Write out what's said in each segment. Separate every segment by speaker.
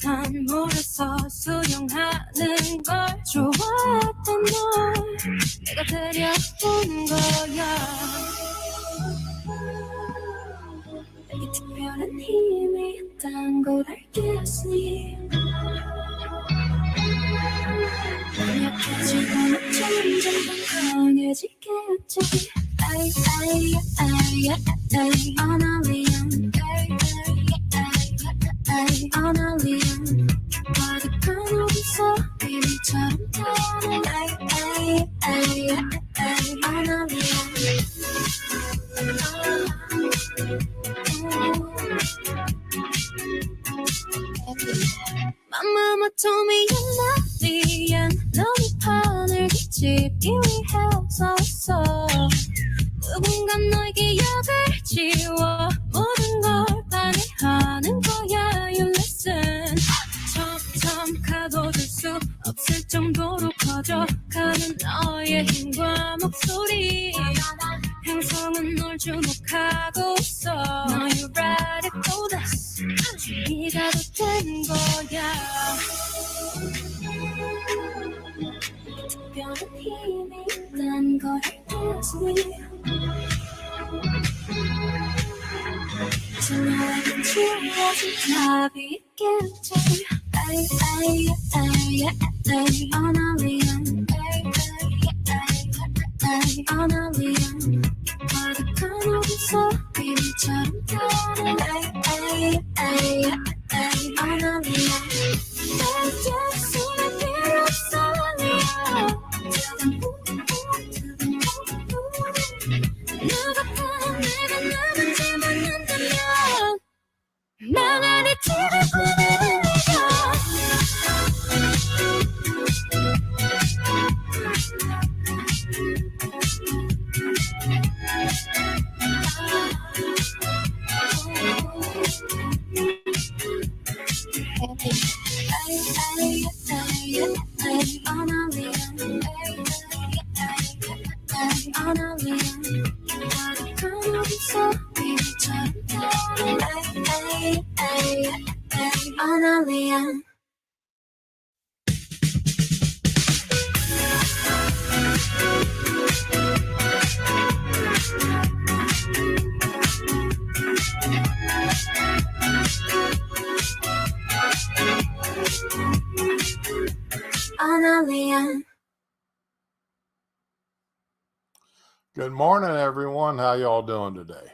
Speaker 1: 산 물에서 수영하는 걸 좋아했던 널 내가 데려온 거야. 내게 특별한 힘이 있단 걸 알겠니? 넌 약해지고 난 점점 더 강해지겠지. 어널리언 어널리언 가득한 어디서 비밀처럼 타는 어널리언 My mama told me you're not the end. 너의 판을 뒤집기 위해서 왔어. 누군가 너의 기억을 지워 모든 걸 방해하는 거야. You listen. 점점 가둬둘 수 없을 정도로 커져가는 너의 힘과 목소리. 행성은 널 주목하고 있어. No, you ready for this? 네가 더 된 거야. 특별한 힘이 있단 걸 알겠니? 너에겐 지워진 답이 있겠지. 어널리언 어널리언 가득한 어디서 비밀처럼 타는 어널리언 내 숨에 필요 없어 누가 내가 나는지 묻는다면 난 아니 TV 보내는 네가 어널리언 어널리언.
Speaker 2: Good morning, everyone. How y'all doing today?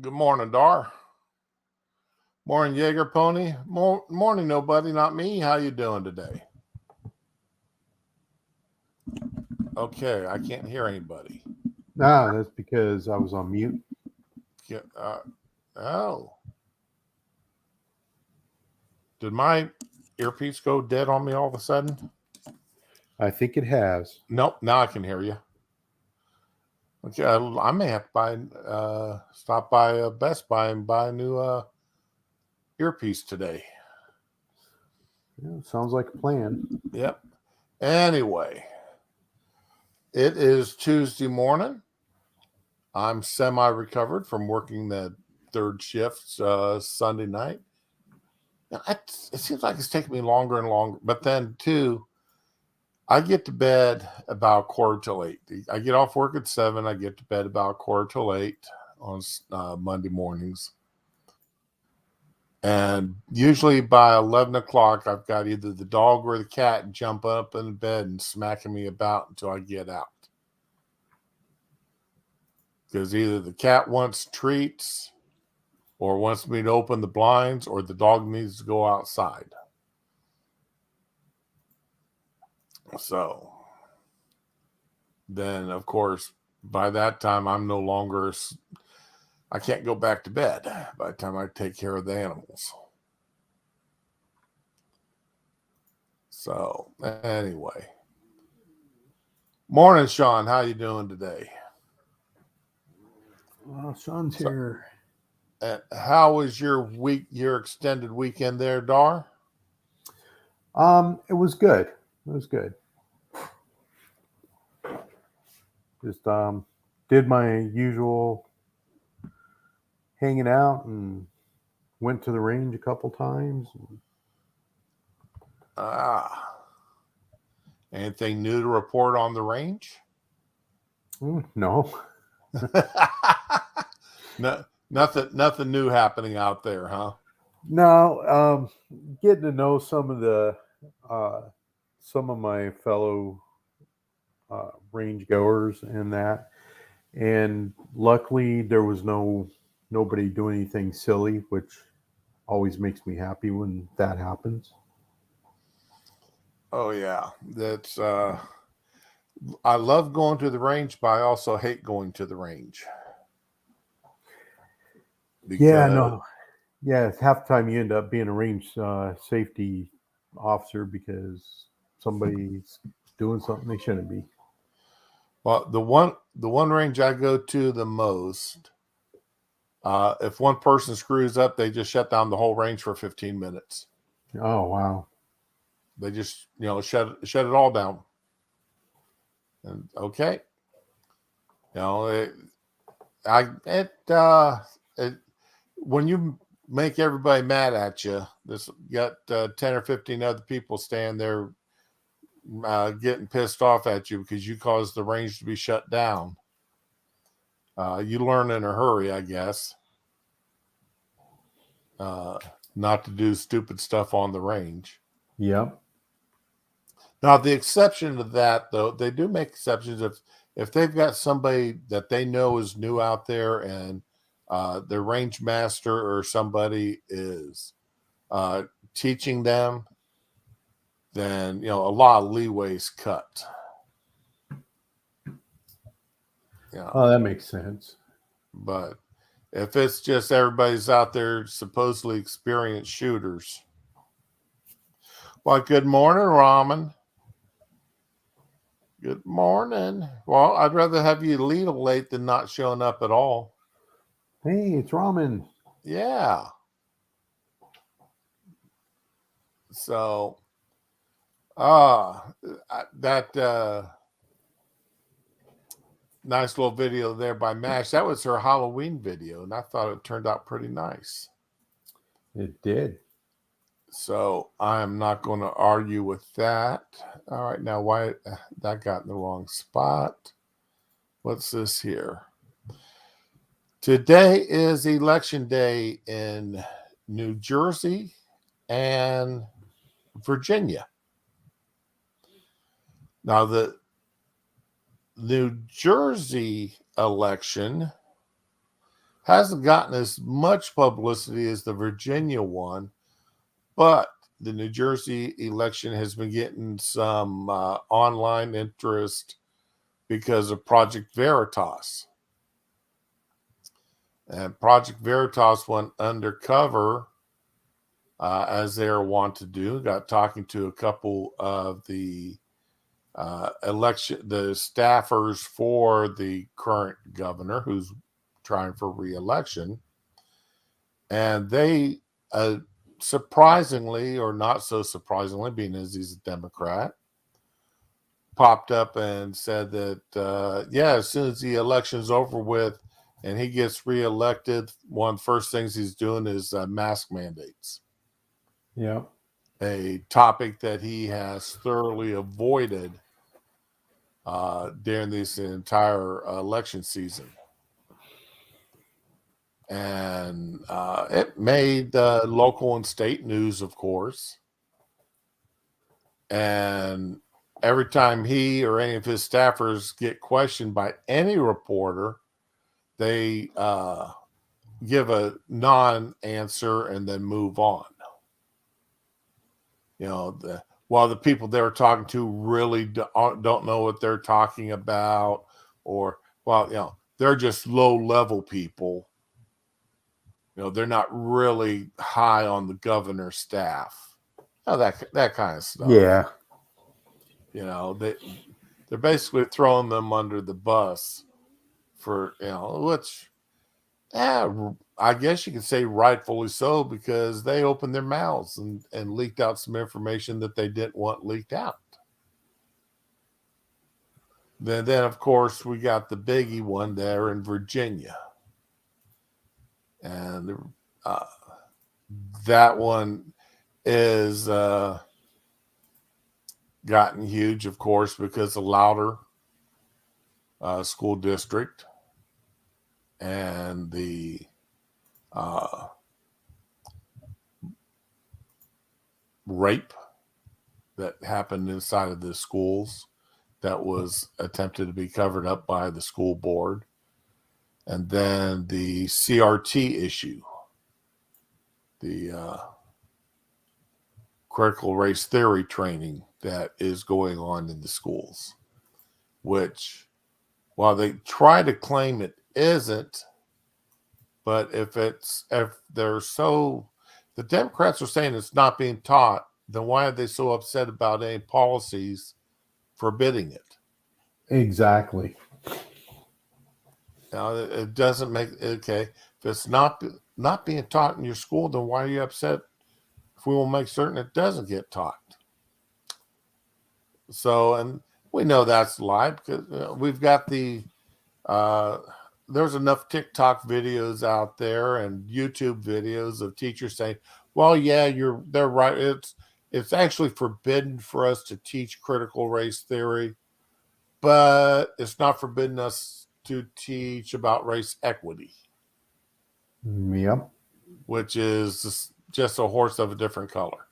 Speaker 2: Good morning, Dar. Morning, Jaeger Pony. Morning, nobody, not me. How you doing today? Okay, I can't hear anybody.
Speaker 3: No, that's because I was on mute.
Speaker 2: Yeah, oh. Did my earpiece go dead on me all of a sudden?
Speaker 3: I think it has.
Speaker 2: Nope, now I can hear you. Okay, I may have to stop by Best Buy and buy a new earpiece today.
Speaker 3: Yeah, sounds like a plan.
Speaker 2: Yep. Anyway, it is Tuesday morning. I'm semi-recovered from working the third shift Sunday night. Now, it seems like it's taking me longer and longer, but then too, I get to bed about 7:45. I get off work at 7. I get to bed about 7:45 on Monday mornings. And usually by 11 o'clock, I've got either the dog or the cat jumping up in the bed and smacking me about until I get out. Because either the cat wants treats or wants me to open the blinds or the dog needs to go outside. So then, of course, by that time, I'm no longer, I can't go back to bed by the time I take care of the animals. So anyway, morning, Sean. How you doing today?
Speaker 3: Well, Sean's here.
Speaker 2: And how was your extended weekend there, Dar?
Speaker 3: It was good. It was good. Just did my usual hanging out and went to the range a couple times.
Speaker 2: Ah, anything new to report on the range?
Speaker 3: No,
Speaker 2: No, nothing new happening out there, huh?
Speaker 3: no. Getting to know uh, some of my fellow range goers and that, and luckily there was nobody doing anything silly, which always makes me happy when that happens.
Speaker 2: Oh yeah, that's. I love going to the range, but I also hate going to the range
Speaker 3: Yeah,
Speaker 2: because
Speaker 3: no, yeah. Half the time you end up being a range safety officer because somebody's doing something they shouldn't be.
Speaker 2: well, the one range I go to the most, if one person screws up, they just shut down the whole range for 15 minutes.
Speaker 3: Oh wow.
Speaker 2: They just shut it all down. And okay, you know it, I it when you make everybody mad at you, this got 10 or 15 other people standing there getting pissed off at you because you caused the range to be shut down. You learn in a hurry, I guess, uh, not to do stupid stuff on the range.
Speaker 3: Yep.
Speaker 2: Now, the exception to that, though, they do make exceptions if they've got somebody that they know is new out there and their range master or somebody is uh, teaching them, then a lot of leeway's cut.
Speaker 3: Oh, that makes sense.
Speaker 2: But if it's just everybody's out there supposedly experienced shooters, well, good morning, Ramen. Good morning. Well, I'd rather have you lead late than not showing up at all.
Speaker 3: Hey, it's ramen.
Speaker 2: Yeah. So, that nice little video there by Mash. That was her Halloween video, and I thought it turned out pretty nice.
Speaker 3: It did.
Speaker 2: So I'm not going to argue with that. All right, now why that got in the wrong spot? What's this here? Today is election day in New Jersey and Virginia. Now, the New Jersey election hasn't gotten as much publicity as the Virginia one, but the New Jersey election has been getting some online interest because of Project Veritas. And Project Veritas went undercover, as they're wont to do. Got talking to a couple of the the staffers for the current governor who's trying for re-election, and they surprisingly, or not so surprisingly, being as he's a Democrat, popped up and said that as soon as the election's over with and he gets re-elected, one of the first things he's doing is mask mandates.
Speaker 3: Yeah.
Speaker 2: A topic that he has thoroughly avoided during this entire election season. And it made local and state news, of course. And every time he or any of his staffers get questioned by any reporter, they give a non-answer and then move on. While the people they're talking to really don't know what they're talking about, or they're just low-level people. They're not really high on the governor's staff. That kind of stuff.
Speaker 3: Yeah.
Speaker 2: They're basically throwing them under the bus for which, I guess you could say rightfully so, because they opened their mouths and leaked out some information that they didn't want leaked out. Then of course we got the biggie one there in Virginia. And and that one is gotten huge, of course, because of Louder School District and the rape that happened inside of the schools that was attempted to be covered up by the school board. And then the CRT issue, the critical race theory training that is going on in the schools, which, while they try to claim it isn't, but if they're so, the Democrats are saying it's not being taught, then why are they so upset about any policies forbidding it?
Speaker 3: Exactly.
Speaker 2: Now, it doesn't make, okay, if it's not being taught in your school, then why are you upset if we will make certain it doesn't get taught? So, and we know that's a lie because we've got there's enough TikTok videos out there and YouTube videos of teachers saying, well, yeah, they're right. It's actually forbidden for us to teach critical race theory, but it's not forbidden us to teach about race equity.
Speaker 3: Yep.
Speaker 2: Which is just a horse of a different color.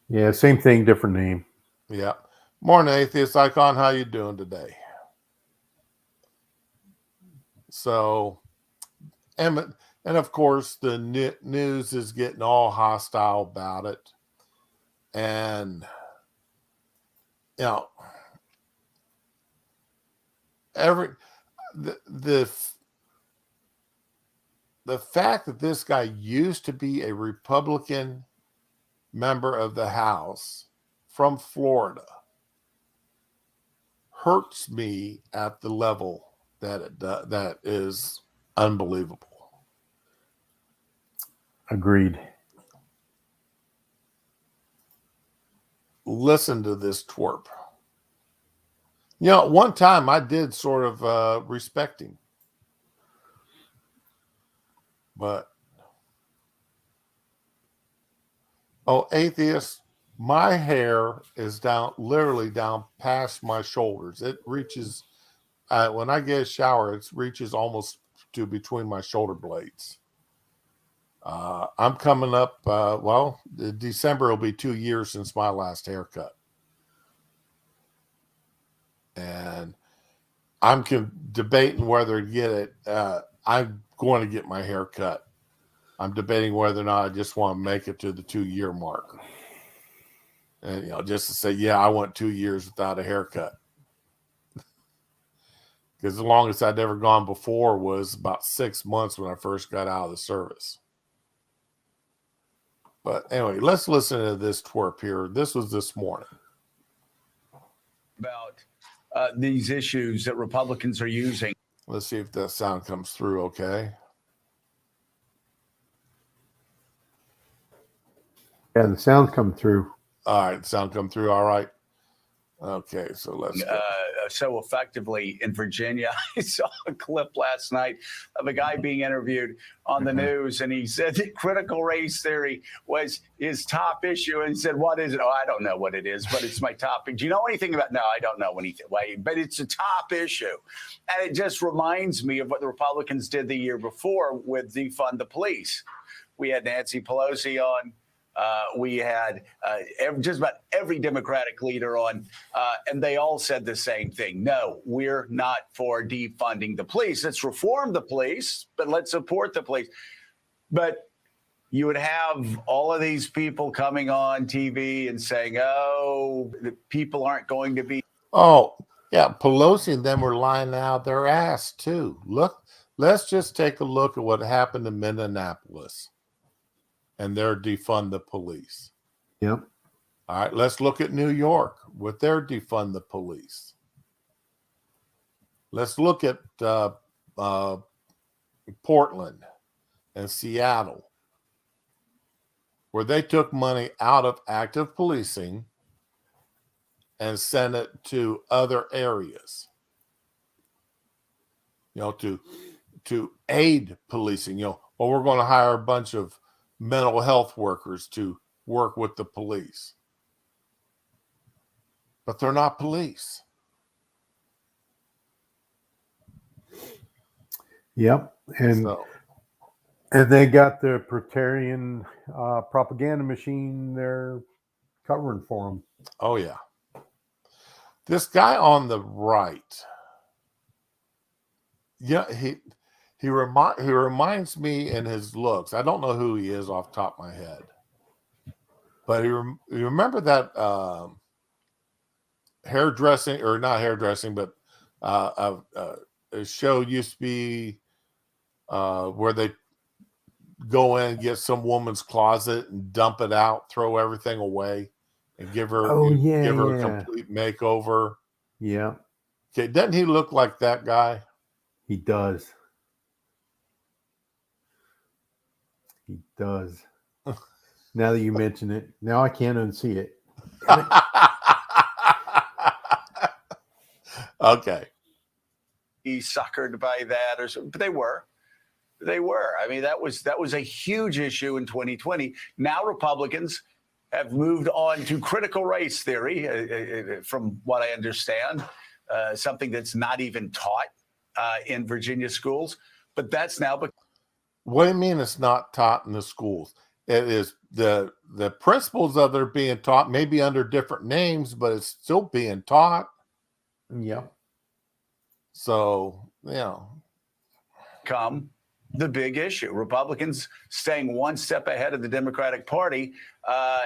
Speaker 3: Yeah, same thing, different name.
Speaker 2: Yeah. Morning, Atheist Icon. How you doing today? So, and of course, the news is getting all hostile about it. And, you know, the fact that this guy used to be a Republican member of the House from Florida hurts me at the level that is unbelievable.
Speaker 3: Agreed.
Speaker 2: Listen to this twerp. You know, one time I did sort of respect him, but atheist, my hair is literally down past my shoulders. It reaches, when I get a shower, it reaches almost to between my shoulder blades. I'm coming up, December will be 2 years since my last haircut. And I'm debating whether to get it. I'm going to get my hair cut. I'm debating whether or not I just want to make it to the 2-year mark. And, just to say, yeah, I went 2 years without a haircut. Because the longest I'd ever gone before was about 6 months when I first got out of the service. But anyway, let's listen to this twerp here. This was this morning.
Speaker 4: About these issues that Republicans are using.
Speaker 2: Let's see if that sound comes through okay.
Speaker 3: Yeah, the sound come through.
Speaker 2: All right, sound come through all right. Okay, so let's go.
Speaker 4: So effectively in Virginia. I saw a clip last night of a guy being interviewed on the news, and he said that critical race theory was his top issue. And he said, what is it? Oh, I don't know what it is, but it's my topic. Do you know anything about? No, I don't know anything. But it's a top issue. And it just reminds me of what the Republicans did the year before with defund the police. We had Nancy Pelosi on. We had just about every Democratic leader on, and they all said the same thing. No, we're not for defunding the police. Let's reform the police, but let's support the police. But you would have all of these people coming on TV and saying, oh, the people aren't going to be.
Speaker 2: Oh, yeah, Pelosi and them were lying out their ass, too. Look, let's just take a look at what happened in Minneapolis. And their defund the police.
Speaker 3: Yep.
Speaker 2: All right, let's look at New York with their defund the police. Let's look at Portland and Seattle, where they took money out of active policing and sent it to other areas. To to aid policing. Well, we're going to hire a bunch of mental health workers to work with the police, but they're not police.
Speaker 3: Yep. And they got the Praetorian propaganda machine there covering for them.
Speaker 2: Oh yeah. This guy on the right, yeah, he reminds me in his looks. I don't know who he is off the top of my head, but you remember that hairdressing, or not hairdressing, but a show used to be where they go in and get some woman's closet and dump it out, throw everything away, and give her a complete makeover.
Speaker 3: Yeah.
Speaker 2: Okay, doesn't he look like that guy?
Speaker 3: He does. He does. Now that you mention it, now I can't unsee it.
Speaker 2: Okay.
Speaker 4: He's suckered by that or something, but they were. I mean, that was a huge issue in 2020. Now Republicans have moved on to critical race theory, from what I understand, something that's not even taught in Virginia schools. But that's now.
Speaker 2: What do you mean it's not taught in the schools? It is the principles of it are being taught, maybe under different names, but it's still being taught.
Speaker 3: Yeah.
Speaker 2: So,
Speaker 4: Come the big issue. Republicans staying one step ahead of the Democratic Party,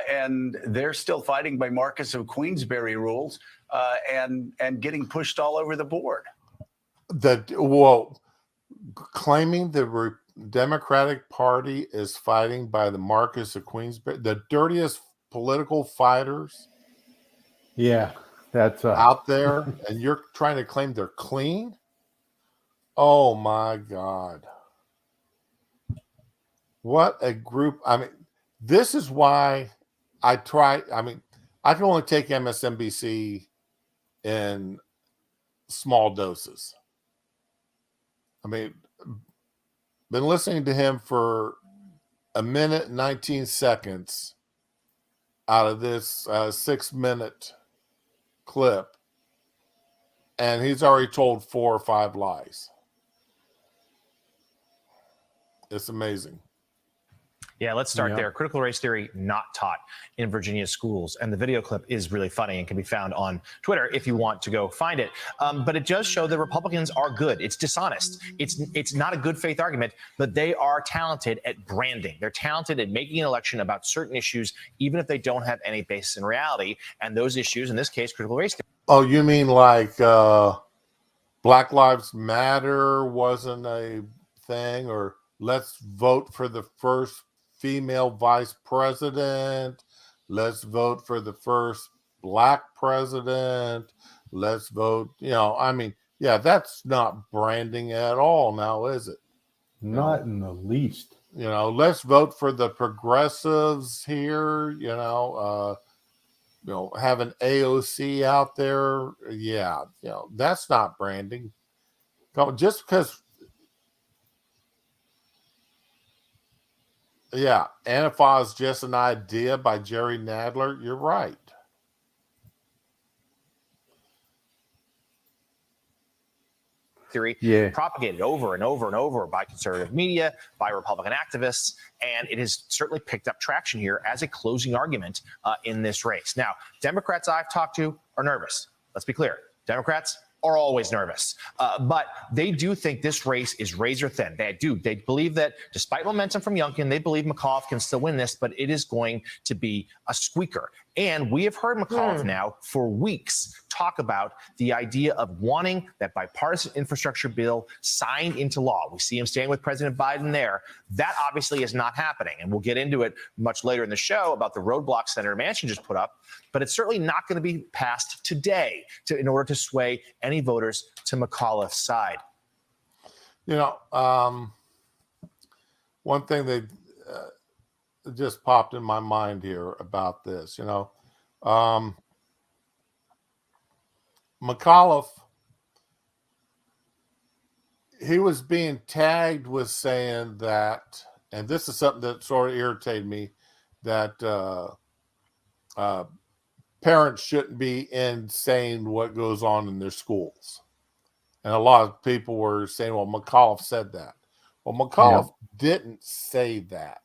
Speaker 4: and they're still fighting by Marcus of Queensberry rules and getting pushed all over the board.
Speaker 2: Claiming the Democratic Party is fighting by the Marcus of Queensberry, the dirtiest political fighters.
Speaker 3: Yeah, that's
Speaker 2: out there, and you're trying to claim they're clean. Oh my God. What a group. I mean, this is why I can only take MSNBC in small doses. I mean, been listening to him for a minute and 19 seconds out of this 6-minute clip, and he's already told 4 or 5 lies. It's amazing.
Speaker 5: Yeah, let's start there. Critical race theory not taught in Virginia schools. And the video clip is really funny and can be found on Twitter if you want to go find it. But it does show that Republicans are good. It's dishonest. It's not a good faith argument, but they are talented at branding. They're talented at making an election about certain issues, even if they don't have any basis in reality. And those issues, in this case, critical race theory.
Speaker 2: Oh, you mean like Black Lives Matter wasn't a thing, or let's vote for the first female vice president, let's vote for the first black president, let's vote, that's not branding at all now, is it?
Speaker 3: Not in the least.
Speaker 2: Let's vote for the progressives here, have an AOC out there. Yeah, that's not branding. Just because. Yeah, Antifa is just an idea by Jerry Nadler. You're right.
Speaker 5: Theory propagated over and over and over by conservative media, by Republican activists, and it has certainly picked up traction here as a closing argument in this race. Now, Democrats I've talked to are nervous. Let's be clear. Democrats are always nervous. But they do think this race is razor thin. They do. They believe that despite momentum from Youngkin, they believe McAuliffe can still win this, but it is going to be a squeaker. And we have heard McAuliffe now for weeks talk about the idea of wanting that bipartisan infrastructure bill signed into law. We see him standing with President Biden there. That obviously is not happening. And we'll get into it much later in the show about the roadblocks Senator Manchin just put up. But it's certainly not going to be passed today in order to sway any voters to McAuliffe's side.
Speaker 2: One thing that just popped in my mind here about this, McAuliffe, he was being tagged with saying that, and this is something that sort of irritated me, that parents shouldn't be in saying what goes on in their schools. And a lot of people were saying, well, McAuliffe said that. Well, McAuliffe didn't say that.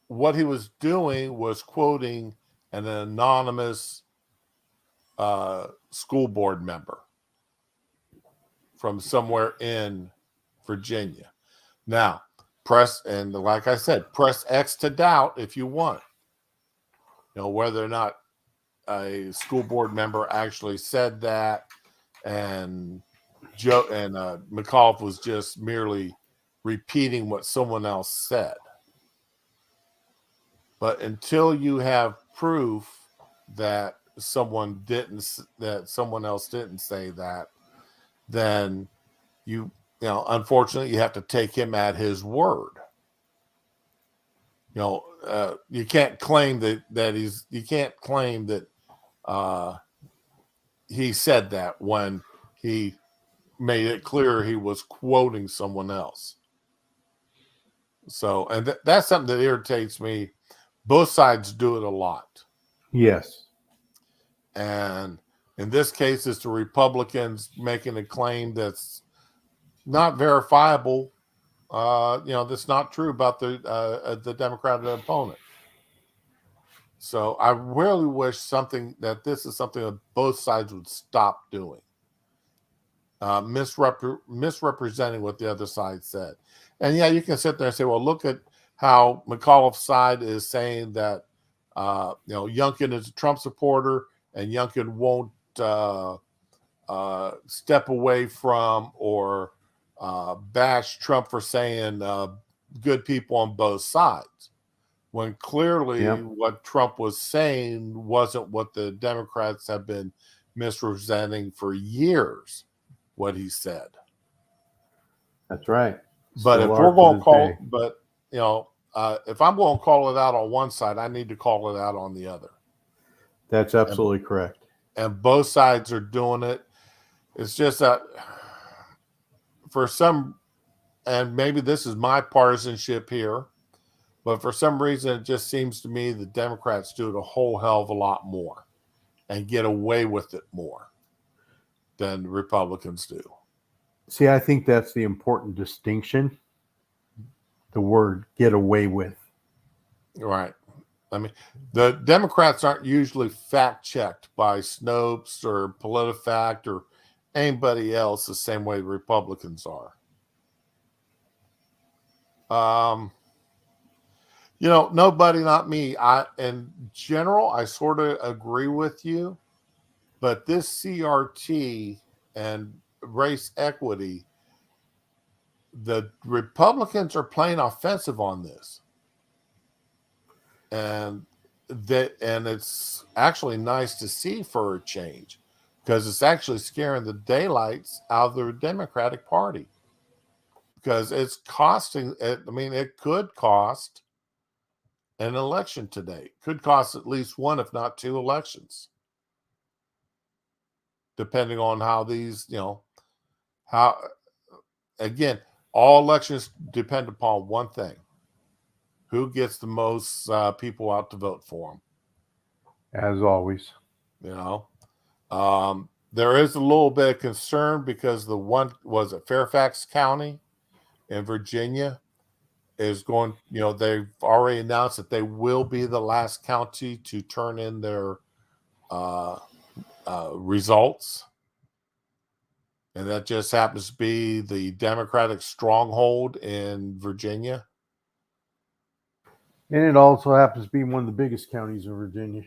Speaker 2: What he was doing was quoting an anonymous school board member from somewhere in Virginia. Now, and like I said, press X to doubt if you want. Whether or not a school board member actually said that, and McAuliffe was just merely repeating what someone else said. But until you have proof that someone else didn't say that, then unfortunately you have to take him at his word. You can't claim that he said that when he made it clear he was quoting someone else. So, and that's something that irritates me. Both sides do it a lot.
Speaker 3: Yes.
Speaker 2: And in this case, it's the Republicans making a claim that's not verifiable. That's not true about the Democratic opponent. So I really wish this is something that both sides would stop doing. Misrepresenting what the other side said. And yeah, you can sit there and say, well, look at how McAuliffe's side is saying that Youngkin is a Trump supporter and Youngkin won't step away from or bash Trump for saying good people on both sides, when clearly what Trump was saying wasn't what the Democrats have been misrepresenting for years. What he said.
Speaker 3: That's right.
Speaker 2: But if we're going to call, if I'm going to call it out on one side, I need to call it out on the other.
Speaker 3: That's absolutely correct.
Speaker 2: And both sides are doing it. It's just that for some, and maybe this is my partisanship here, but for some reason, it just seems to me the Democrats do it a whole hell of a lot more and get away with it more than the Republicans do.
Speaker 3: See, I think that's the important distinction. The word "get away with."
Speaker 2: Right. I mean, the Democrats aren't usually fact-checked by Snopes or PolitiFact or anybody else the same way the Republicans are. Nobody, not me. In general, I sort of agree with you. But this CRT and race equity, the Republicans are playing offensive on this. And it's actually nice to see for a change, because it's actually scaring the daylights out of the Democratic Party, because it's costing it. I mean, it could cost an election today. It could cost at least one, if not two elections, depending on how these, again, all elections depend upon one thing: who gets the most people out to vote for them.
Speaker 3: As always.
Speaker 2: There is a little bit of concern because Fairfax County in Virginia is going, they've already announced that they will be the last county to turn in their results. And that just happens to be the Democratic stronghold in Virginia.
Speaker 3: And it also happens to be one of the biggest counties in Virginia.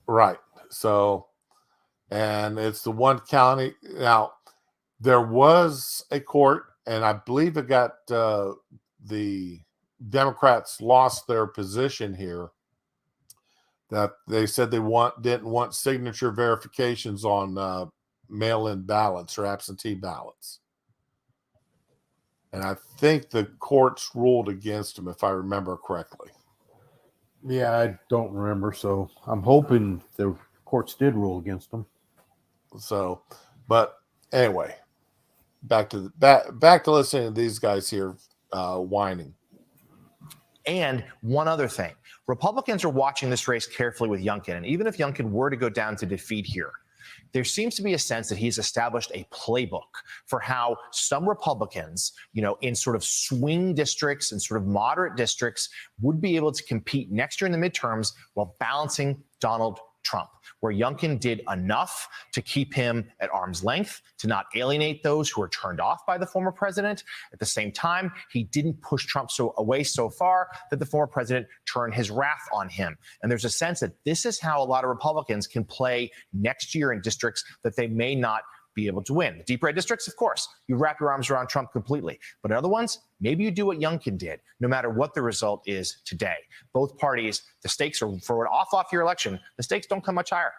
Speaker 2: Right. So, and it's the one county. Now, there was a court, and I believe it got the Democrats lost their position here, that they said they didn't want signature verifications on mail-in ballots or absentee ballots. And I think the courts ruled against them, if I remember correctly.
Speaker 3: Yeah, I don't remember. So I'm hoping the courts did rule against them.
Speaker 2: So, but anyway, back to listening to these guys here whining.
Speaker 5: And one other thing, Republicans are watching this race carefully with Youngkin. And even if Youngkin were to go down to defeat here, there seems to be a sense that he's established a playbook for how some Republicans, in sort of swing districts and sort of moderate districts would be able to compete next year in the midterms while balancing Donald Trump, where Youngkin did enough to keep him at arm's length, to not alienate those who are turned off by the former president. At the same time, he didn't push Trump away so far that the former president turned his wrath on him. And there's a sense that this is how a lot of Republicans can play next year in districts that they may not be able to win. The deep red districts, of course, you wrap your arms around Trump completely. But in other ones, maybe you do what Youngkin did, no matter what the result is today. Both parties, the stakes are for an off-year election. The stakes don't come much higher.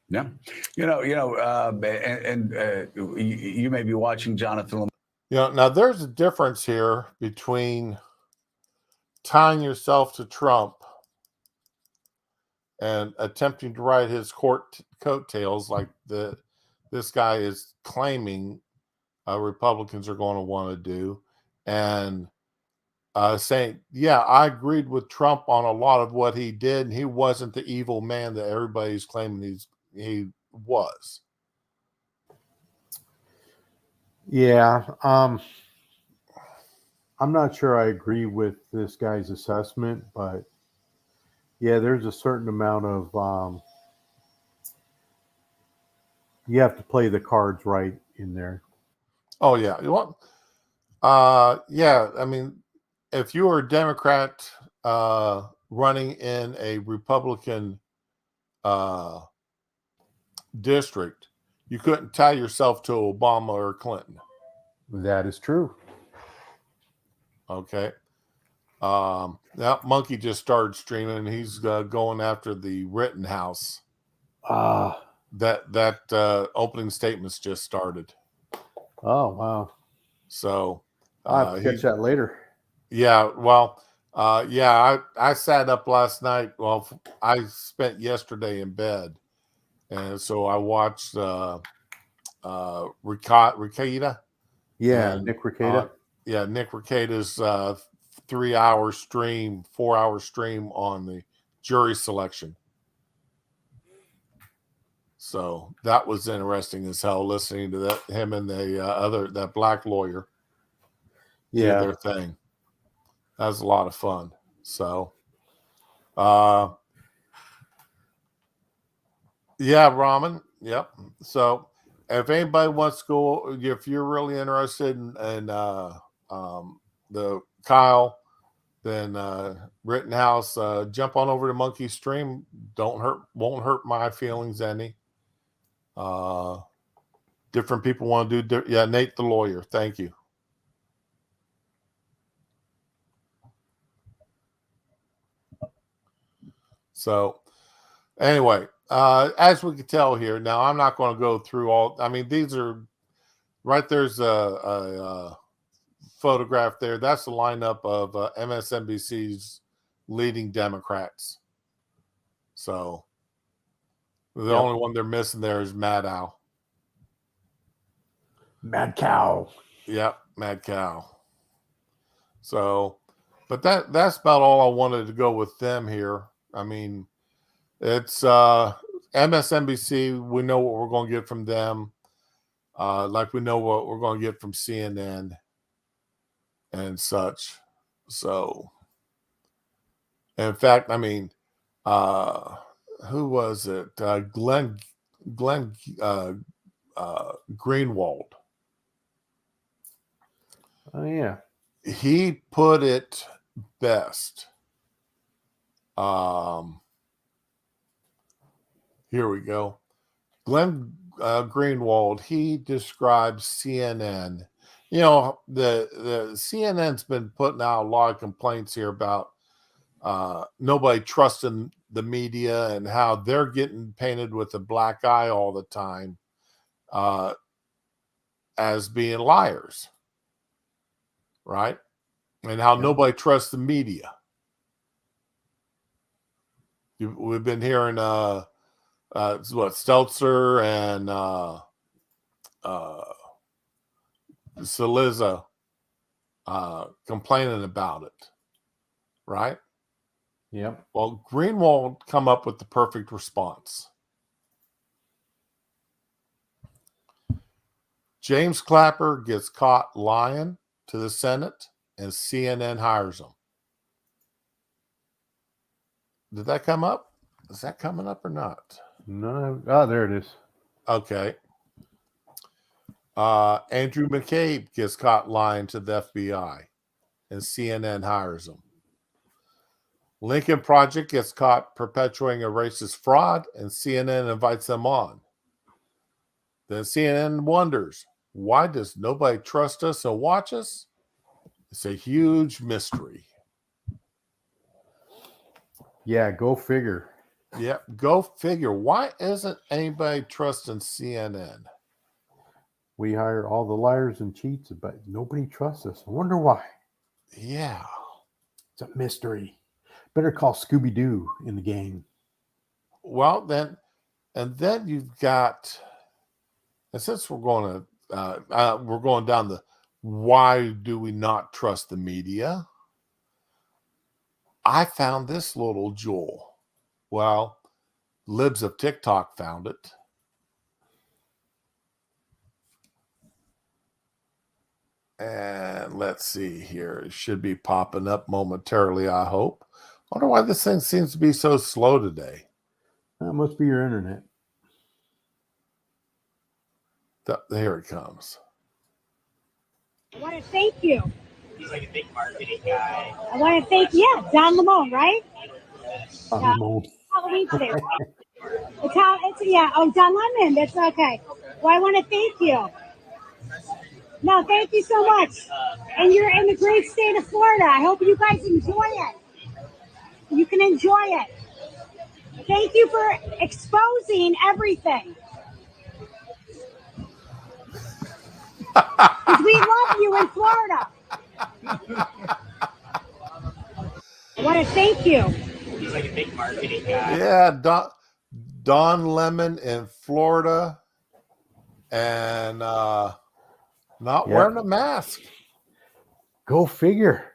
Speaker 4: Yeah, you may be watching Jonathan.
Speaker 2: Now there's a difference here between tying yourself to Trump and attempting to ride his coattails like this guy is claiming Republicans are going to want to do, and saying, yeah, I agreed with Trump on a lot of what he did, and he wasn't the evil man that everybody's claiming he was.
Speaker 3: Yeah. I'm not sure I agree with this guy's assessment, but yeah, there's a certain amount of you have to play the cards right in there.
Speaker 2: Oh yeah. Yeah, I mean, if you were a Democrat running in a Republican district, you couldn't tie yourself to Obama or Clinton.
Speaker 3: That is true.
Speaker 2: Okay. That monkey just started streaming. He's going after the Rittenhouse. That opening statements just started.
Speaker 3: Oh wow.
Speaker 2: So
Speaker 3: I'll have to catch that later.
Speaker 2: Yeah, well, I sat up last night. Well, I spent yesterday in bed, and so I watched Rekieta.
Speaker 3: Yeah,
Speaker 2: and,
Speaker 3: Nick Rekieta.
Speaker 2: Nick Rekieta's 4-hour stream on the jury selection. So that was interesting as hell, listening to him and that black lawyer do their thing. That was a lot of fun. So, ramen. Yep. So, if anybody wants to go, if you're really interested in the Kyle, then Rittenhouse, jump on over to Monkey Stream. Won't hurt my feelings any. Different people want to do. Nate the lawyer. Thank you. So, anyway, as we can tell here, now I'm not going to go through all. I mean, these are right. There's a photograph there. That's the lineup of MSNBC's leading Democrats. So, the only one they're missing there is Mad Al.
Speaker 3: Mad Cow.
Speaker 2: Yep, Mad Cow. So, but that's about all I wanted to go with them here. I mean, it's MSNBC. We know what we're going to get from them. Like we know what we're going to get from CNN and such. So, in fact, I mean, who was it? Glenn Greenwald.
Speaker 3: Oh yeah.
Speaker 2: He put it best. Here we go. Glenn Greenwald, he describes CNN. The CNN's been putting out a lot of complaints here about nobody trusting the media and how they're getting painted with a black eye all the time as being liars, right? And how nobody trusts the media. We've been hearing Stelter and Saliza complaining about it, right?
Speaker 3: Yep.
Speaker 2: Well, Greenwald come up with the perfect response. James Clapper gets caught lying to the Senate, and CNN hires him. Did that come up? Is that coming up or not?
Speaker 3: No. Oh, there it is.
Speaker 2: Okay. Andrew McCabe gets caught lying to the FBI, and CNN hires him. Lincoln Project gets caught perpetuating a racist fraud, and CNN invites them on. Then CNN wonders, why does nobody trust us and watch us? It's a huge mystery.
Speaker 3: Yeah, go figure.
Speaker 2: Yep, go figure. Why isn't anybody trusting CNN?
Speaker 3: We hire all the liars and cheats, but nobody trusts us. I wonder why.
Speaker 2: Yeah.
Speaker 3: It's a mystery. Better call Scooby-Doo in the game.
Speaker 2: Well, then you've got, and since we're going down the why do we not trust the media, I found this little jewel. Well, Libs of TikTok found it. And let's see here. It should be popping up momentarily, I hope. I wonder why this thing seems to be so slow today.
Speaker 3: That must be your internet.
Speaker 2: Here it comes.
Speaker 6: I want to thank you. He's like a big marketing guy. I want to thank, Don Lemon, right? Halloween today, right? Don Lemon. That's okay. Well, I want to thank you. No, thank you so much. And you're in the great state of Florida. I hope you guys enjoy it. You can enjoy it. Thank you for exposing everything. Because we love you in Florida. I want to thank you. He's like a big marketing guy.
Speaker 2: Yeah, Don Lemon in Florida, and not wearing a mask.
Speaker 3: Go figure.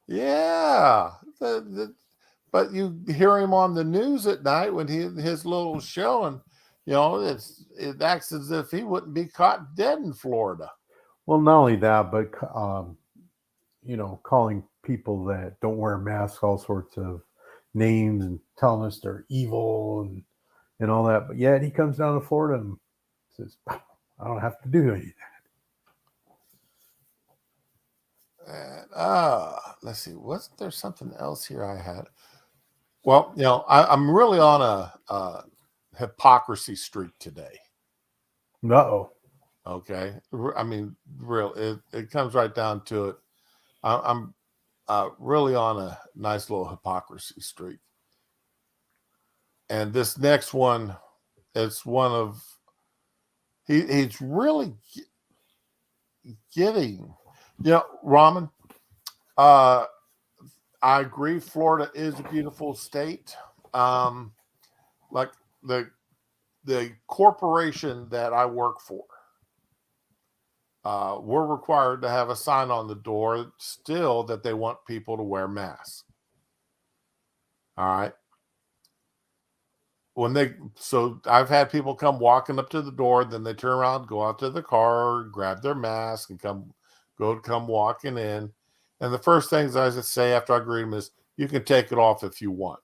Speaker 2: Yeah, but you hear him on the news at night when his little show, and it acts as if he wouldn't be caught dead in Florida.
Speaker 3: Well, not only that, but calling people that don't wear masks all sorts of names and telling us they're evil and all that. But yet he comes down to Florida and says, I don't have to do any of that.
Speaker 2: And let's see, wasn't there something else here I had? Well, I'm really on a hypocrisy streak today.
Speaker 3: Uh-oh.
Speaker 2: Okay. I mean, it comes right down to it. I'm really on a nice little hypocrisy streak. And this next one, it's one of, he's really getting, Raman, I agree. Florida is a beautiful state. Like the corporation that I work for, we're required to have a sign on the door still that they want people to wear masks. All right. So I've had people come walking up to the door, then they turn around, go out to the car, grab their mask, and come walking in. And the first things I say after I greet them is, you can take it off if you want.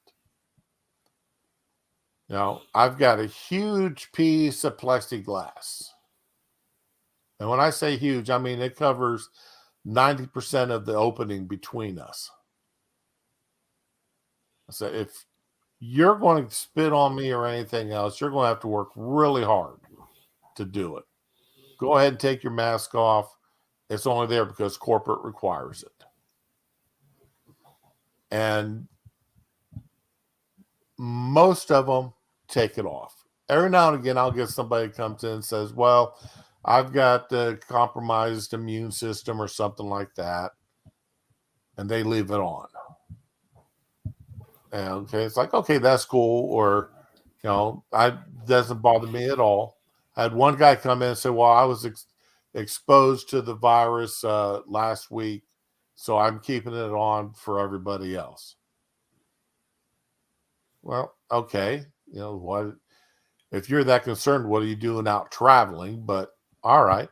Speaker 2: I've got a huge piece of plexiglass. And when I say huge, I mean it covers 90% of the opening between us. So if you're going to spit on me or anything else, you're going to have to work really hard to do it. Go ahead and take your mask off. It's only there because corporate requires it. And most of them take it off. Every now and again, I'll get somebody who comes in and says, well, I've got a compromised immune system or something like that. And they leave it on. And okay, it's like, okay, that's cool. Or, doesn't bother me at all. I had one guy come in and say, well, exposed to the virus last week, so I'm keeping it on for everybody else. Well, okay, what? If you're that concerned, what are you doing out traveling? But all right.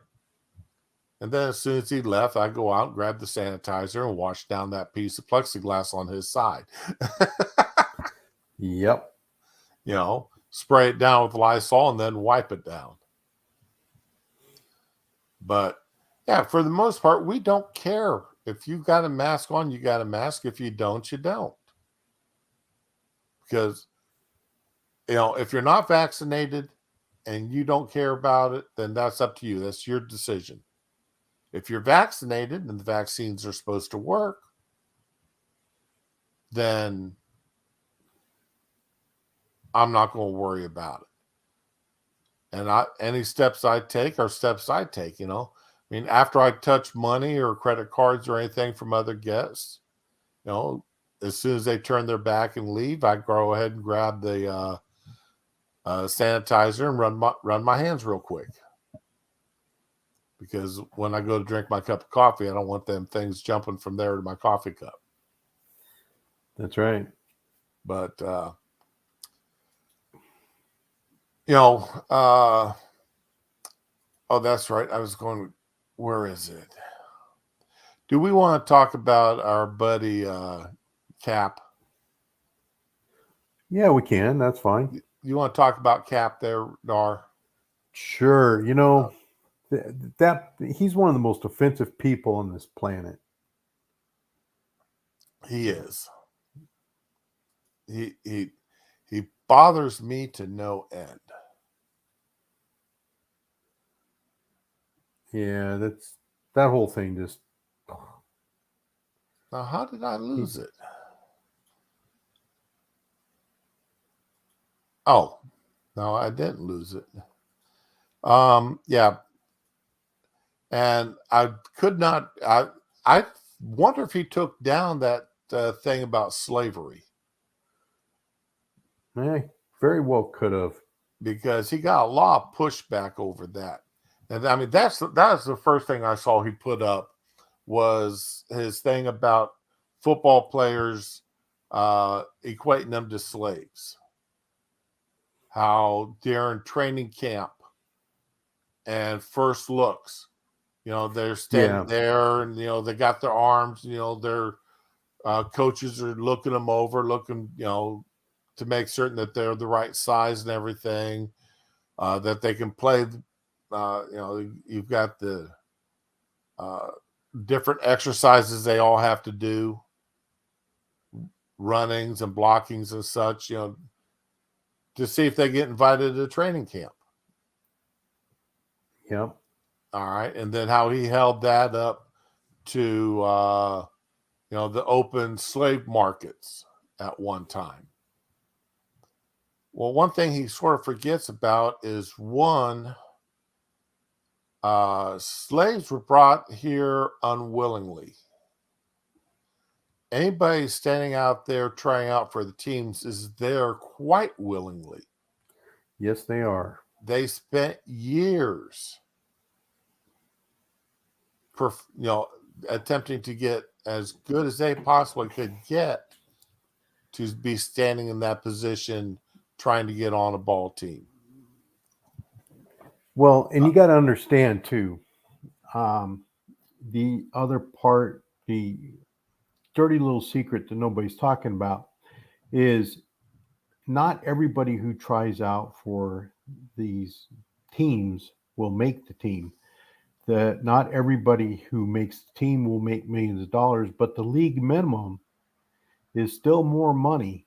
Speaker 2: And then as soon as he left, I go out, grab the sanitizer, and wash down that piece of plexiglass on his side.
Speaker 3: Yep.
Speaker 2: Spray it down with Lysol and then wipe it down. But yeah, for the most part, we don't care. If you've got a mask on, you got a mask. If you don't, you don't. Because, if you're not vaccinated and you don't care about it, then that's up to you. That's your decision. If you're vaccinated and the vaccines are supposed to work, then I'm not going to worry about it. And any steps I take are steps I take, after I touch money or credit cards or anything from other guests, as soon as they turn their back and leave, I go ahead and grab the sanitizer and run my hands real quick. Because when I go to drink my cup of coffee, I don't want them things jumping from there to my coffee cup.
Speaker 3: That's right.
Speaker 2: But, that's right. I was going, where is it? Do we want to talk about our buddy Cap?
Speaker 3: Yeah, we can. That's fine.
Speaker 2: You want to talk about Cap there, Dar?
Speaker 3: Sure. That he's one of the most offensive people on this planet.
Speaker 2: He is. He bothers me to no end.
Speaker 3: Yeah, that whole thing just.
Speaker 2: Now, how did I lose it? Oh, no, I didn't lose it. Yeah. And I could not, I wonder if he took down that thing about slavery.
Speaker 3: Very well could have.
Speaker 2: Because he got a lot of pushback over that. And I mean, that's the first thing I saw he put up was his thing about football players equating them to slaves. How during training camp and first looks, they're standing there and, they got their arms, their coaches are looking them over, to make certain that they're the right size and everything, that they can play. You've got the different exercises they all have to do, runnings and blockings and such, to see if they get invited to training camp.
Speaker 3: Yep.
Speaker 2: All right. And then how he held that up to, the open slave markets at one time. Well, one thing he sort of forgets about is slaves were brought here unwillingly. Anybody standing out there trying out for the teams is there quite willingly.
Speaker 3: Yes, they are.
Speaker 2: They spent years attempting to get as good as they possibly could get to be standing in that position trying to get on a ball team.
Speaker 3: Well, and you got to understand too, the other part, the dirty little secret that nobody's talking about is not everybody who tries out for these teams will make the team. Not everybody who makes the team will make millions of dollars, but the league minimum is still more money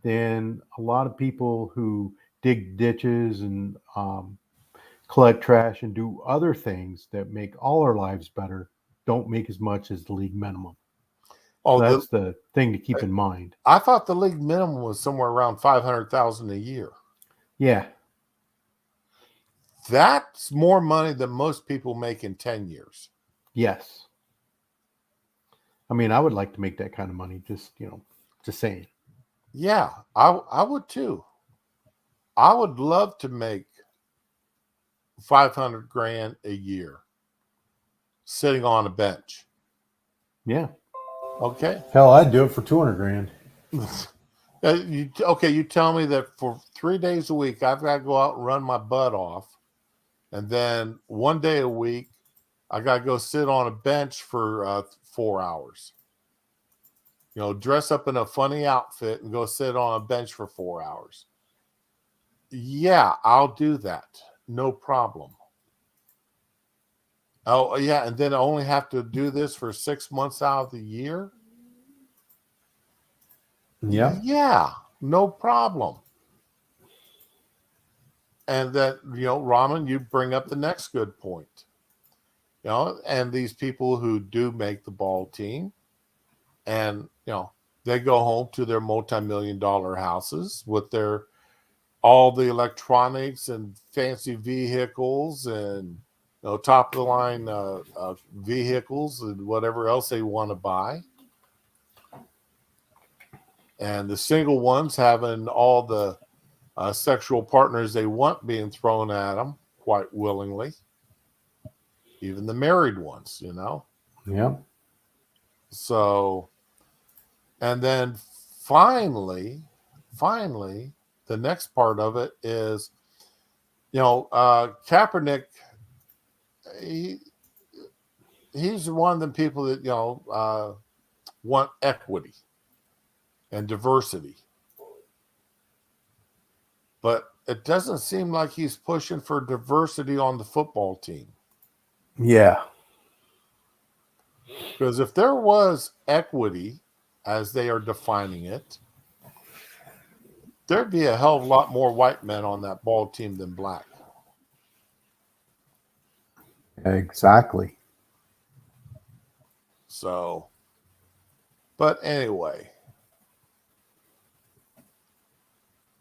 Speaker 3: than a lot of people who dig ditches and collect trash and do other things that make all our lives better don't make as much as the league minimum. Oh, so that's the thing to keep in mind.
Speaker 2: I thought the league minimum was somewhere around $500,000 a year.
Speaker 3: Yeah.
Speaker 2: That's more money than most people make in 10 years.
Speaker 3: Yes. I mean, I would like to make that kind of money, just saying.
Speaker 2: Yeah, I would too. I would love to make $500,000 a year. sitting on a bench.
Speaker 3: Yeah.
Speaker 2: Okay.
Speaker 3: Hell, I'd do it for 200 grand.
Speaker 2: You tell me that for 3 days a week, I've got to go out and run my butt off. And then 1 day a week, I got to go sit on a bench for 4 hours. Dress up in a funny outfit and go sit on a bench for 4 hours. Yeah, I'll do that. No problem. Oh, yeah. And then I only have to do this for 6 months out of the year.
Speaker 3: Yeah.
Speaker 2: Yeah, no problem. And that, Raman, you bring up the next good point. And these people who do make the ball team and, they go home to their multi-million-dollar houses with all the electronics and fancy vehicles and, top of the line vehicles and whatever else they want to buy. And the single ones having all the sexual partners they want being thrown at them quite willingly. Even the married ones,
Speaker 3: Yeah.
Speaker 2: So, and then finally, the next part of it is, Kaepernick, he's one of the people that, want equity and diversity. But it doesn't seem like he's pushing for diversity on the football team.
Speaker 3: Yeah.
Speaker 2: Because if there was equity, as they are defining it, there'd be a hell of a lot more white men on that ball team than black.
Speaker 3: Exactly.
Speaker 2: So, but anyway,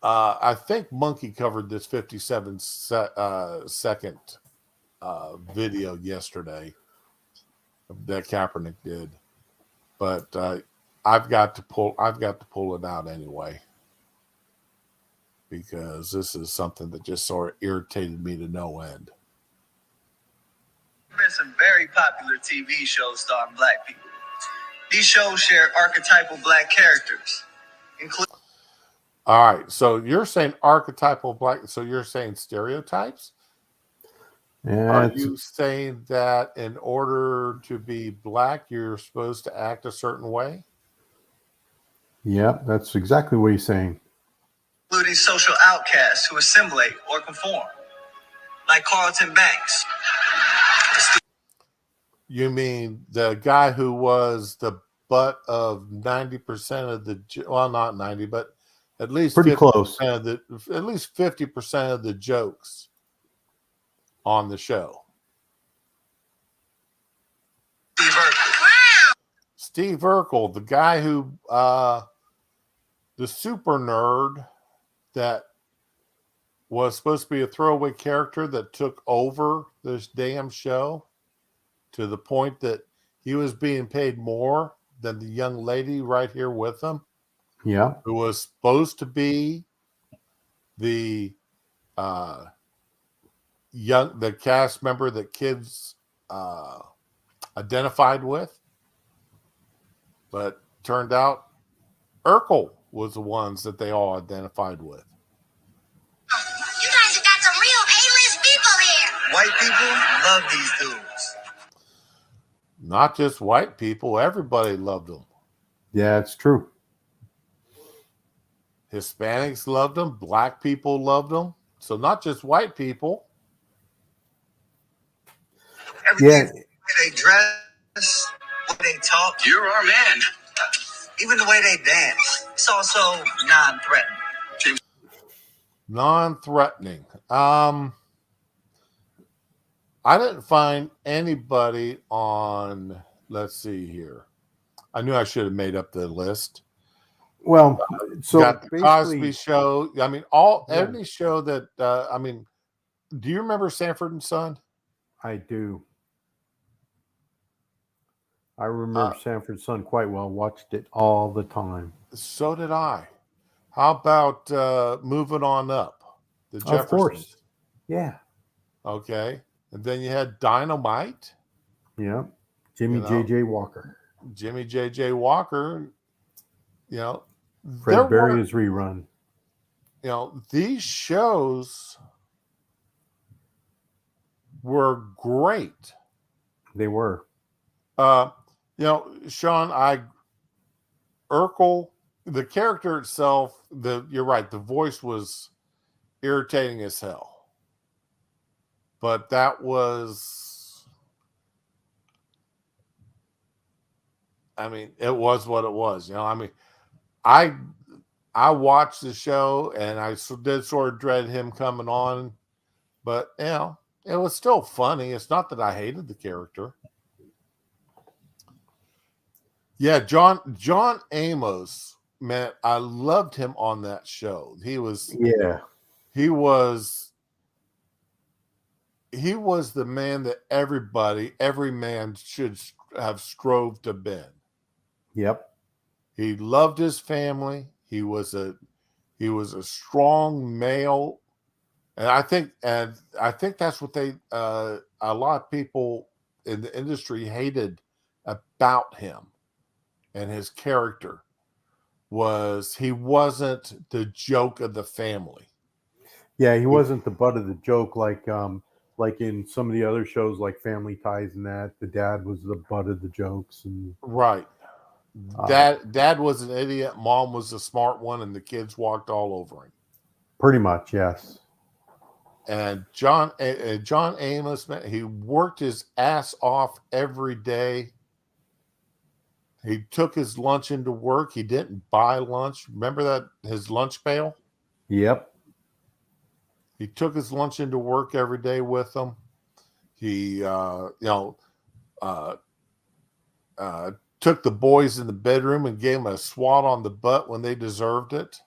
Speaker 2: I think Monkey covered this 57-second video yesterday that Kaepernick did, but I've got to pull it out anyway because this is something that just sort of irritated me to no end.
Speaker 7: There have been some very popular TV shows starring black people. These shows share archetypal black characters, including.
Speaker 2: All right, so you're saying archetypal black, so you're saying stereotypes?
Speaker 3: Yeah,
Speaker 2: Are you saying that in order to be black, you're supposed to act a certain way?
Speaker 3: Yeah, that's exactly what he's saying.
Speaker 7: Including social outcasts who assimilate or conform, like Carlton Banks.
Speaker 2: You mean the guy who was the butt of 90% of the, well, not 90, but at least
Speaker 3: pretty
Speaker 2: 50%
Speaker 3: close.
Speaker 2: at least 50% of the jokes on the show. Steve Urkel, the guy who, the super nerd that was supposed to be a throwaway character that took over this damn show to the point that he was being paid more than the young lady right here with him.
Speaker 3: Yeah.
Speaker 2: Who was supposed to be the the cast member that kids identified with. But turned out Urkel was the ones that they all identified with.
Speaker 8: You guys have got some real A-list people here.
Speaker 7: White people love these dudes.
Speaker 2: Not just white people, everybody loved them.
Speaker 3: Yeah, it's true.
Speaker 2: Hispanics loved them. Black people loved them. So not just white people.
Speaker 7: Everything, the way they dress, the way they talk. You're our man. Even the way they dance. It's also non-threatening.
Speaker 2: Non-threatening. I didn't find anybody on, let's see here. I knew I should have made up the list.
Speaker 3: Well, so
Speaker 2: got the Cosby Show. I mean, any show that do you remember Sanford and Son?
Speaker 3: I do. I remember Sanford and Son quite well. Watched it all the time.
Speaker 2: So did I. How about Moving On Up? The Jeffersons.
Speaker 3: Of course. Yeah.
Speaker 2: Okay. And then you had Dynamite.
Speaker 3: Yeah. Jimmy
Speaker 2: You know,
Speaker 3: J.J. Walker.
Speaker 2: Jimmy J.J. Walker,
Speaker 3: Fred
Speaker 2: there were,
Speaker 3: Berry's rerun.
Speaker 2: these shows were great.
Speaker 3: They were.
Speaker 2: Sean, Urkel, the character itself, you're right, the voice was irritating as hell. But that was, it was what it was. I watched the show and I did sort of dread him coming on, but it was still funny. It's not that I hated the character. Yeah, John Amos, man, I loved him on that show. He was the man that every man should have strove to be.
Speaker 3: Yep.
Speaker 2: He loved his family. He was a strong male, and I think that's what a lot of people in the industry hated about him and his character was he wasn't the joke of the family.
Speaker 3: Yeah, he wasn't the butt of the joke like in some of the other shows like Family Ties and that. The dad was the butt of the jokes and
Speaker 2: right. Dad was an idiot, mom was the smart one, and the kids walked all over him.
Speaker 3: Pretty much, yes.
Speaker 2: And John Amos, man, he worked his ass off every day. He took his lunch into work. He didn't buy lunch. Remember that, his lunch pail?
Speaker 3: Yep.
Speaker 2: He took his lunch into work every day with him. He, took the boys in the bedroom and gave them a swat on the butt when they deserved it.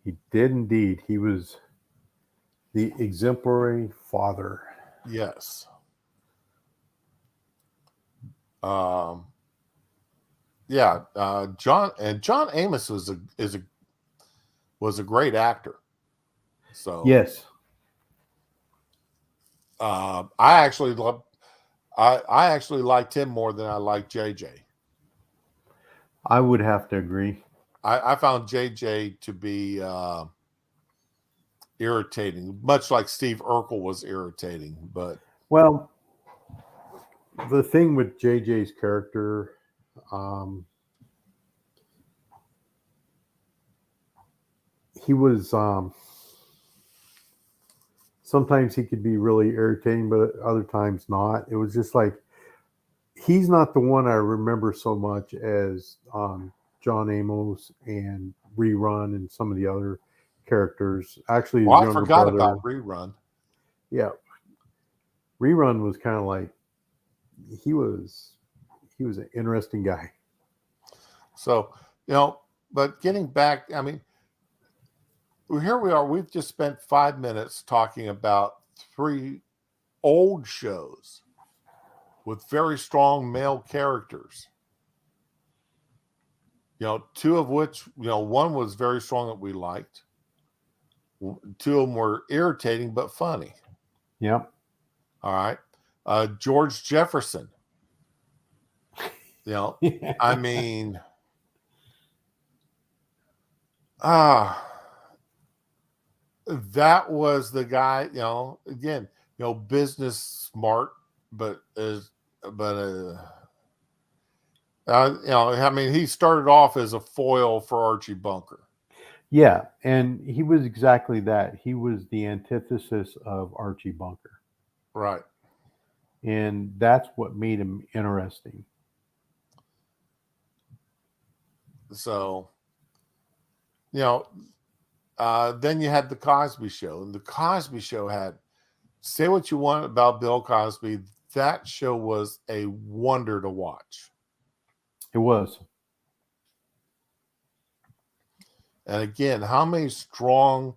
Speaker 3: He did indeed. He was the exemplary father.
Speaker 2: Yes. John Amos was a great actor. So
Speaker 3: yes,
Speaker 2: I actually liked him more than I liked JJ.
Speaker 3: I would have to agree.
Speaker 2: I found JJ to be irritating, much like Steve Urkel was irritating. But
Speaker 3: the thing with JJ's character, he was sometimes he could be really irritating, but other times not. It was just like he's not the one I remember so much as John Amos and Rerun and some of the other characters. Actually,
Speaker 2: I forgot about Rerun.
Speaker 3: Yeah, Rerun was kind of like he was an interesting guy.
Speaker 2: So but getting back, here we are. We've just spent 5 minutes talking about 3 old shows with very strong male characters. 2 of which, one was very strong that we liked. 2 of them were irritating but funny.
Speaker 3: Yep.
Speaker 2: All right. George Jefferson. That was the guy, again, business smart, but he started off as a foil for Archie Bunker.
Speaker 3: Yeah, and he was exactly that. He was the antithesis of Archie Bunker.
Speaker 2: Right.
Speaker 3: And that's what made him interesting.
Speaker 2: So, then you had the Cosby Show, and the Cosby Show had, say what you want about Bill Cosby, that show was a wonder to watch.
Speaker 3: It was.
Speaker 2: And again, how many strong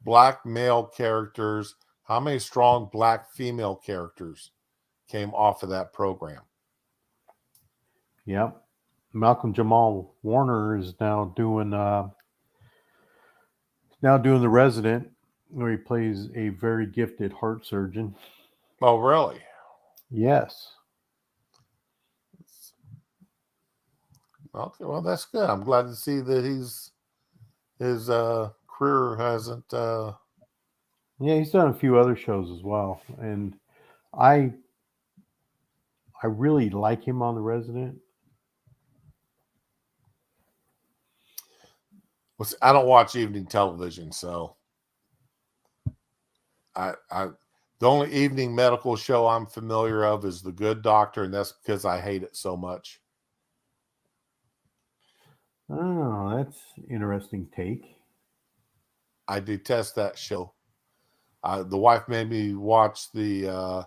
Speaker 2: black male characters, how many strong black female characters came off of that program?
Speaker 3: Yep. Malcolm Jamal Warner is now doing The Resident. where he plays a very gifted heart surgeon.
Speaker 2: Oh, really?
Speaker 3: Yes.
Speaker 2: Okay, well, that's good. I'm glad to see that his career hasn't.
Speaker 3: Yeah, he's done a few other shows as well, and I really like him on The Resident.
Speaker 2: I don't watch evening television, so I the only evening medical show I'm familiar of is The Good Doctor, and that's because I hate it so much.
Speaker 3: Oh, that's interesting take.
Speaker 2: I detest that show. The wife made me watch the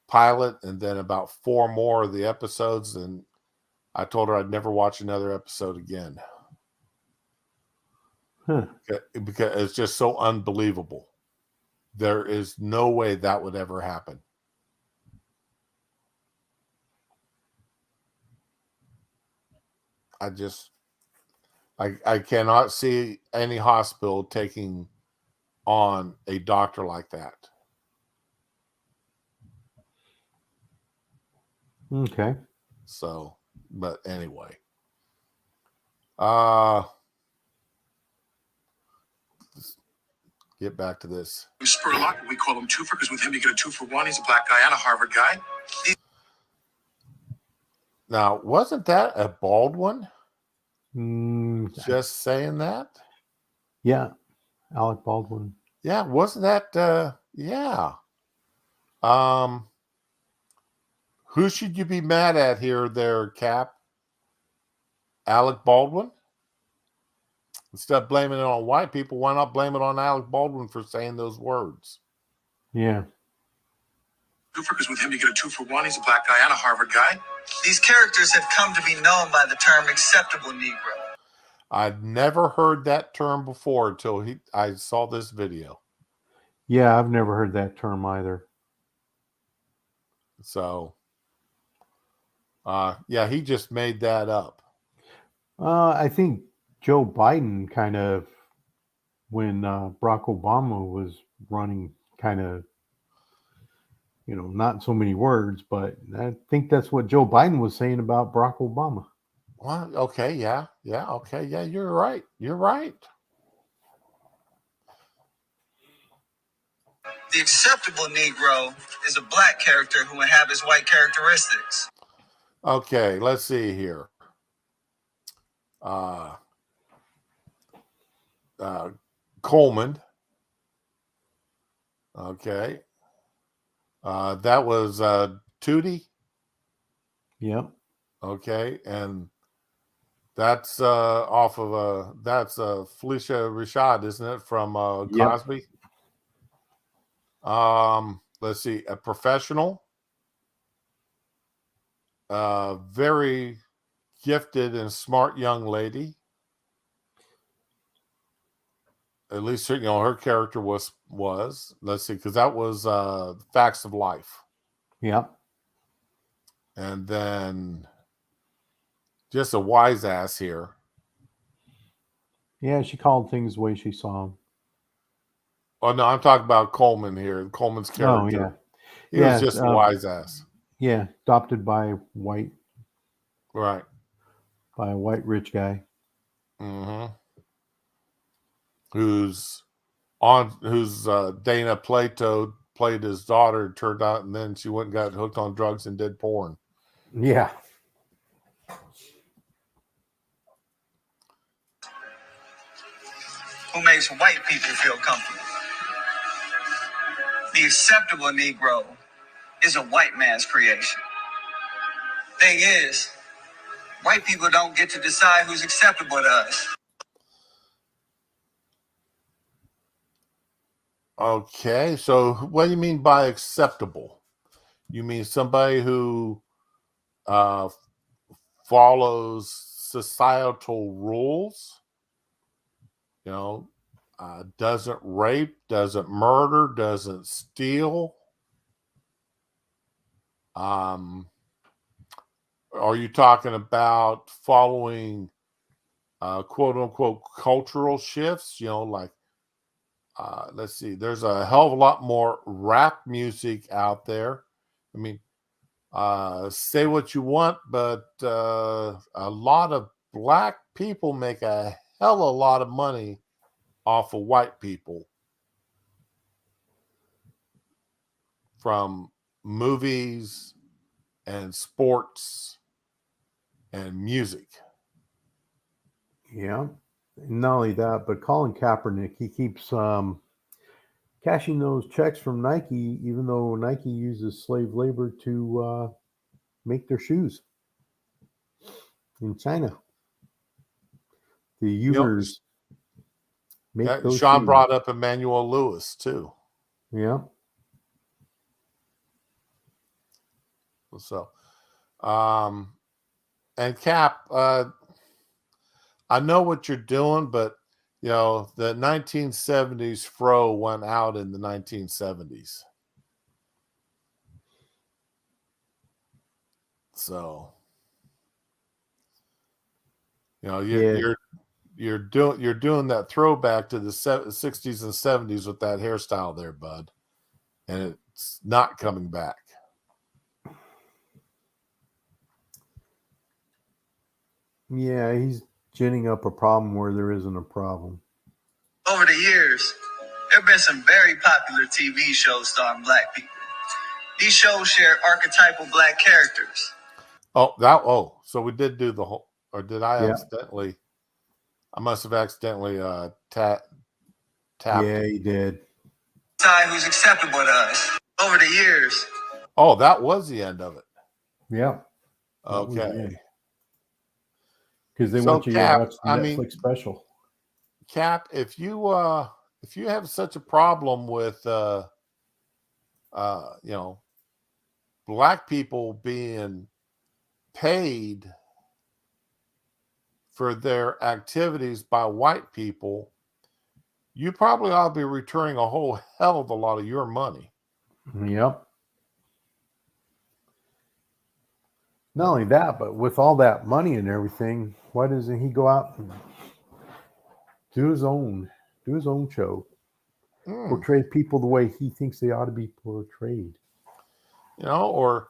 Speaker 2: pilot and then about 4 more of the episodes, and I told her I'd never watch another episode again.
Speaker 3: Huh.
Speaker 2: Because it's just so unbelievable. There is no way that would ever happen. I cannot see any hospital taking on a doctor like that.
Speaker 3: Okay.
Speaker 2: So, but anyway. Get back to this.
Speaker 9: Spurlock, we call him Twofer because with him you get a 2-for-1. He's a black guy and a Harvard guy.
Speaker 2: Now, wasn't that a Baldwin?
Speaker 3: Just
Speaker 2: saying that?
Speaker 3: Yeah. Alec Baldwin.
Speaker 2: Yeah, wasn't that yeah. Who should you be mad at here there, Cap? Alec Baldwin? Instead of blaming it on white people, why not blame it on Alec Baldwin for saying those words?
Speaker 3: Yeah.
Speaker 9: Because with him you get a 2-for-1. He's a black guy and a Harvard guy.
Speaker 7: These characters have come to be known by the term acceptable Negro.
Speaker 2: I'd never heard that term before until I saw this video.
Speaker 3: Yeah, I've never heard that term either.
Speaker 2: So, yeah, he just made that up.
Speaker 3: I think Joe Biden kind of, when Barack Obama was running, kind of, not so many words, but I think that's what Joe Biden was saying about Barack Obama.
Speaker 2: Well, okay, yeah, okay, yeah, you're right. You're right.
Speaker 7: The acceptable Negro is a black character who inhabits white characteristics.
Speaker 2: Okay, let's see here. Coleman. Okay. That was Tootie.
Speaker 3: Yep.
Speaker 2: Okay, and that's off of that's Felicia Rashad, isn't it, from Cosby? Let's see, a professional, very gifted and smart young lady. At least her character was. Let's see, because that was Facts of Life.
Speaker 3: Yep.
Speaker 2: And then just a wise ass here.
Speaker 3: Yeah, she called things the way she saw them.
Speaker 2: Oh no, I'm talking about Coleman here. Coleman's character.
Speaker 3: Oh yeah,
Speaker 2: he was just a wise ass.
Speaker 3: Yeah, adopted by white.
Speaker 2: Right.
Speaker 3: By a white rich guy.
Speaker 2: Mm-hmm. Who's Dana Plato played his daughter, turned out, and then she went and got hooked on drugs and did porn.
Speaker 3: Yeah.
Speaker 7: Who makes white people feel comfortable. The acceptable Negro is a white man's creation. Thing is, white people don't get to decide who's acceptable to us.
Speaker 2: Okay, so what do you mean by acceptable? You mean somebody who follows societal rules? Doesn't rape, doesn't murder, doesn't steal. Are you talking about following quote unquote cultural shifts? Like let's see, there's a hell of a lot more rap music out there. I mean, say what you want, but a lot of black people make a hell of a lot of money off of white people from movies and sports and music.
Speaker 3: Yeah. Not only that, but Colin Kaepernick, he keeps cashing those checks from Nike, even though Nike uses slave labor to make their shoes in China. The Uyghurs make those
Speaker 2: Sean
Speaker 3: shoes.
Speaker 2: brought up Emmanuel Lewis too.
Speaker 3: Yeah.
Speaker 2: So, and Cap, I know what you're doing, but the 1970s fro went out in the 1970s. So, you're doing that throwback to the 60s and 70s with that hairstyle there, bud, and it's not coming back.
Speaker 3: Yeah, he's ginning up a problem where there isn't a problem.
Speaker 7: Over the years, there have been some very popular TV shows starring black people. These shows share archetypal black characters.
Speaker 2: So we did do the whole, or did I accidentally? I must have accidentally tapped.
Speaker 3: Yeah, he did.
Speaker 7: Who's acceptable to us. Over the years.
Speaker 2: Oh, that was the end of it.
Speaker 3: Yeah.
Speaker 2: Okay.
Speaker 3: Because they want you to watch the Netflix special.
Speaker 2: Cap, if you have such a problem with black people being paid for their activities by white people, you probably ought to be returning a whole hell of a lot of your money.
Speaker 3: Yep. Not only that, but with all that money and everything, why doesn't he go out and do his own show? Portray people the way he thinks they ought to be portrayed.
Speaker 2: Go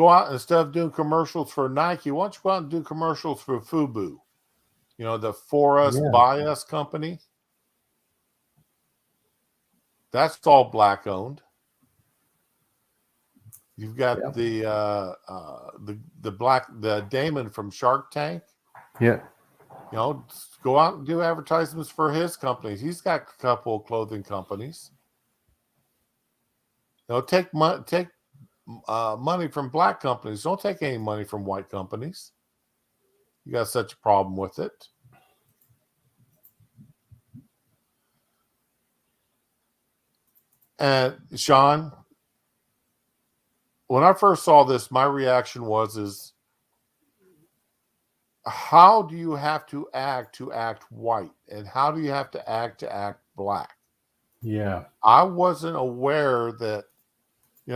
Speaker 2: out, instead of doing commercials for Nike, why don't you go out and do commercials for Fubu? The For Us, By Us company. That's all black owned. You've got the Damon from Shark Tank.
Speaker 3: Yeah.
Speaker 2: Go out and do advertisements for his companies. He's got a couple of clothing companies. Take money from black companies. Don't take any money from white companies. You got such a problem with it. And Sean, when I first saw this, my reaction was, how do you have to act white? And how do you have to act black?
Speaker 3: Yeah.
Speaker 2: I wasn't aware that, you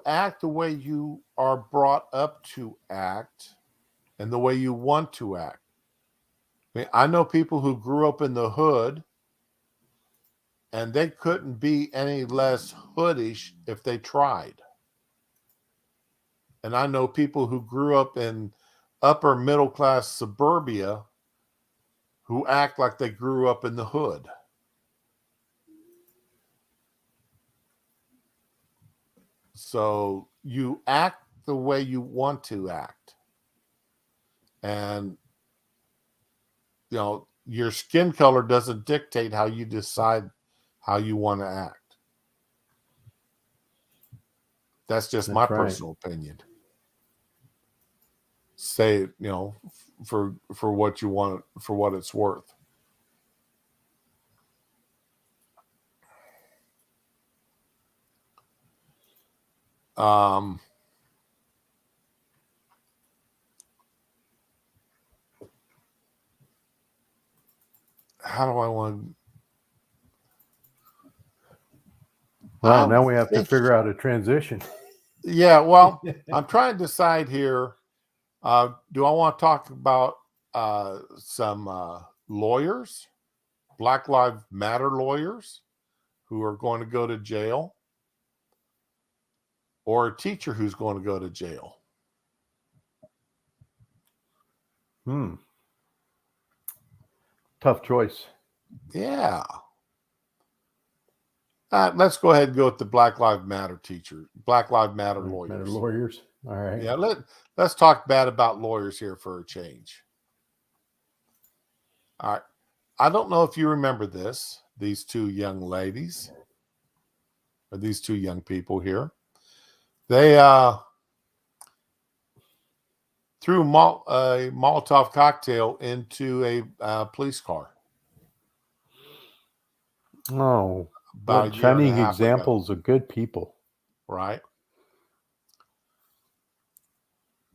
Speaker 2: act the way you are brought up to act and the way you want to act. I know people who grew up in the hood and they couldn't be any less hoodish if they tried. And I know people who grew up in upper middle class suburbia who act like they grew up in the hood. So you act the way you want to act. And, your skin color doesn't dictate how you decide how you want to act. That's just my personal opinion. Say it, for what you want, for what it's worth. How do I want?
Speaker 3: Well, now we have to figure out a transition.
Speaker 2: Yeah, well, I'm trying to decide here. Do I want to talk about some lawyers, Black Lives Matter lawyers, who are going to go to jail, or a teacher who's going to go to jail.
Speaker 3: Tough choice.
Speaker 2: Yeah. Let's go ahead and go with the Black Lives Matter teacher, Black Lives Matter lawyers.
Speaker 3: Lawyers. All right.
Speaker 2: Yeah, let's talk bad about lawyers here for a change. All right. I don't know if you remember this, these two young ladies, or these two young people here. They threw a Molotov cocktail into a police car.
Speaker 3: Oh,
Speaker 2: About
Speaker 3: what
Speaker 2: a year and a
Speaker 3: shining
Speaker 2: half
Speaker 3: examples of good people.
Speaker 2: Right.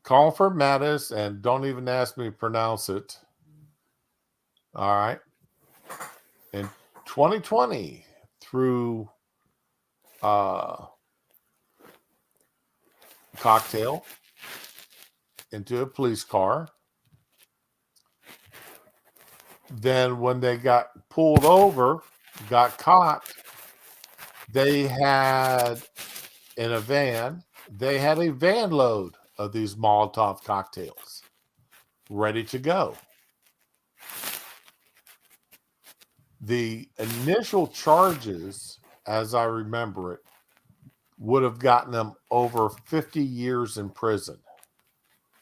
Speaker 2: Colford Mattis, and don't even ask me to pronounce it. All right. In 2020, through cocktail into a police car. Then when they got pulled over, got caught, they had in a van, they had a van load of these Molotov cocktails ready to go. The initial charges, as I remember it, would have gotten them over 50 years in prison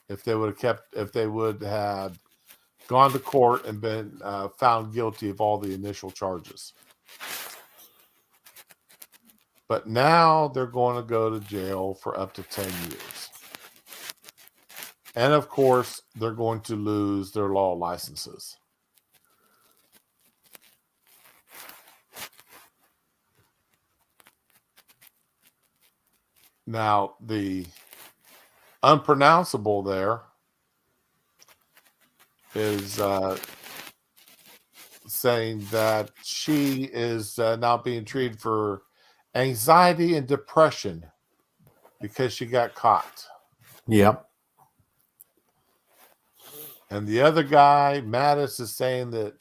Speaker 2: if they would have gone to court and been found guilty of all the initial charges. But now they're going to go to jail for up to 10 years. And of course, they're going to lose their law licenses. Now, the unpronounceable there is saying that she is now being treated for anxiety and depression because she got caught.
Speaker 3: Yep.
Speaker 2: And the other guy, Mattis, is saying that,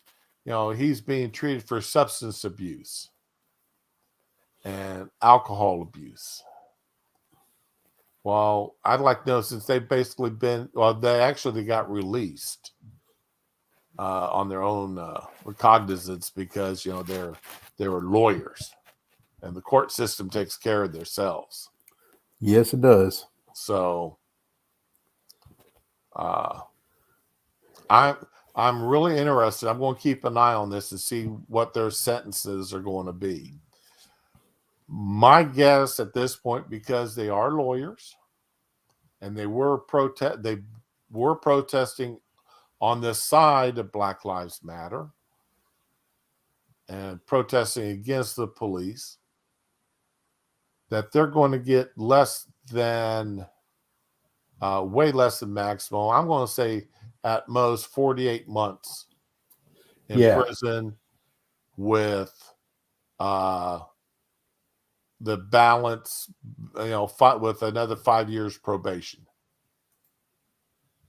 Speaker 2: he's being treated for substance abuse and alcohol abuse. Well, I'd like to know, since they've basically they actually got released on their own recognizance because, they were lawyers and the court system takes care of themselves.
Speaker 3: Yes, it does.
Speaker 2: So I'm really interested. I'm going to keep an eye on this and see what their sentences are going to be. My guess at this point, because they are lawyers and they were protesting on the side of Black Lives Matter and protesting against the police, that they're going to get way less than maximum. I'm going to say at most 48 months in prison with the balance, with another 5 years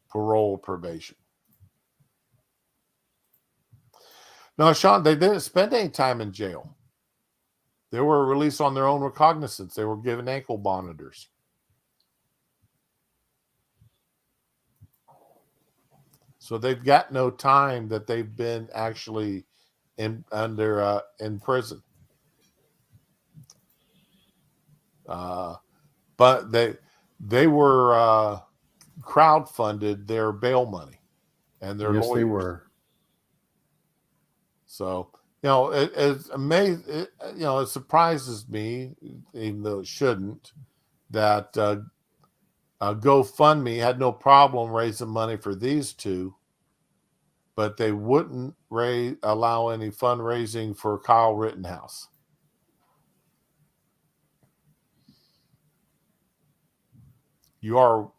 Speaker 2: parole probation. No, Sean, they didn't spend any time in jail. They were released on their own recognizance. They were given ankle monitors. So they've got no time that they've been actually in prison. But they were crowdfunded their bail money and their lawyers. Yes, they were. So, it's amazing. It surprises me, even though it shouldn't, that GoFundMe had no problem raising money for these two, but they wouldn't allow any fundraising for Kyle Rittenhouse. You are,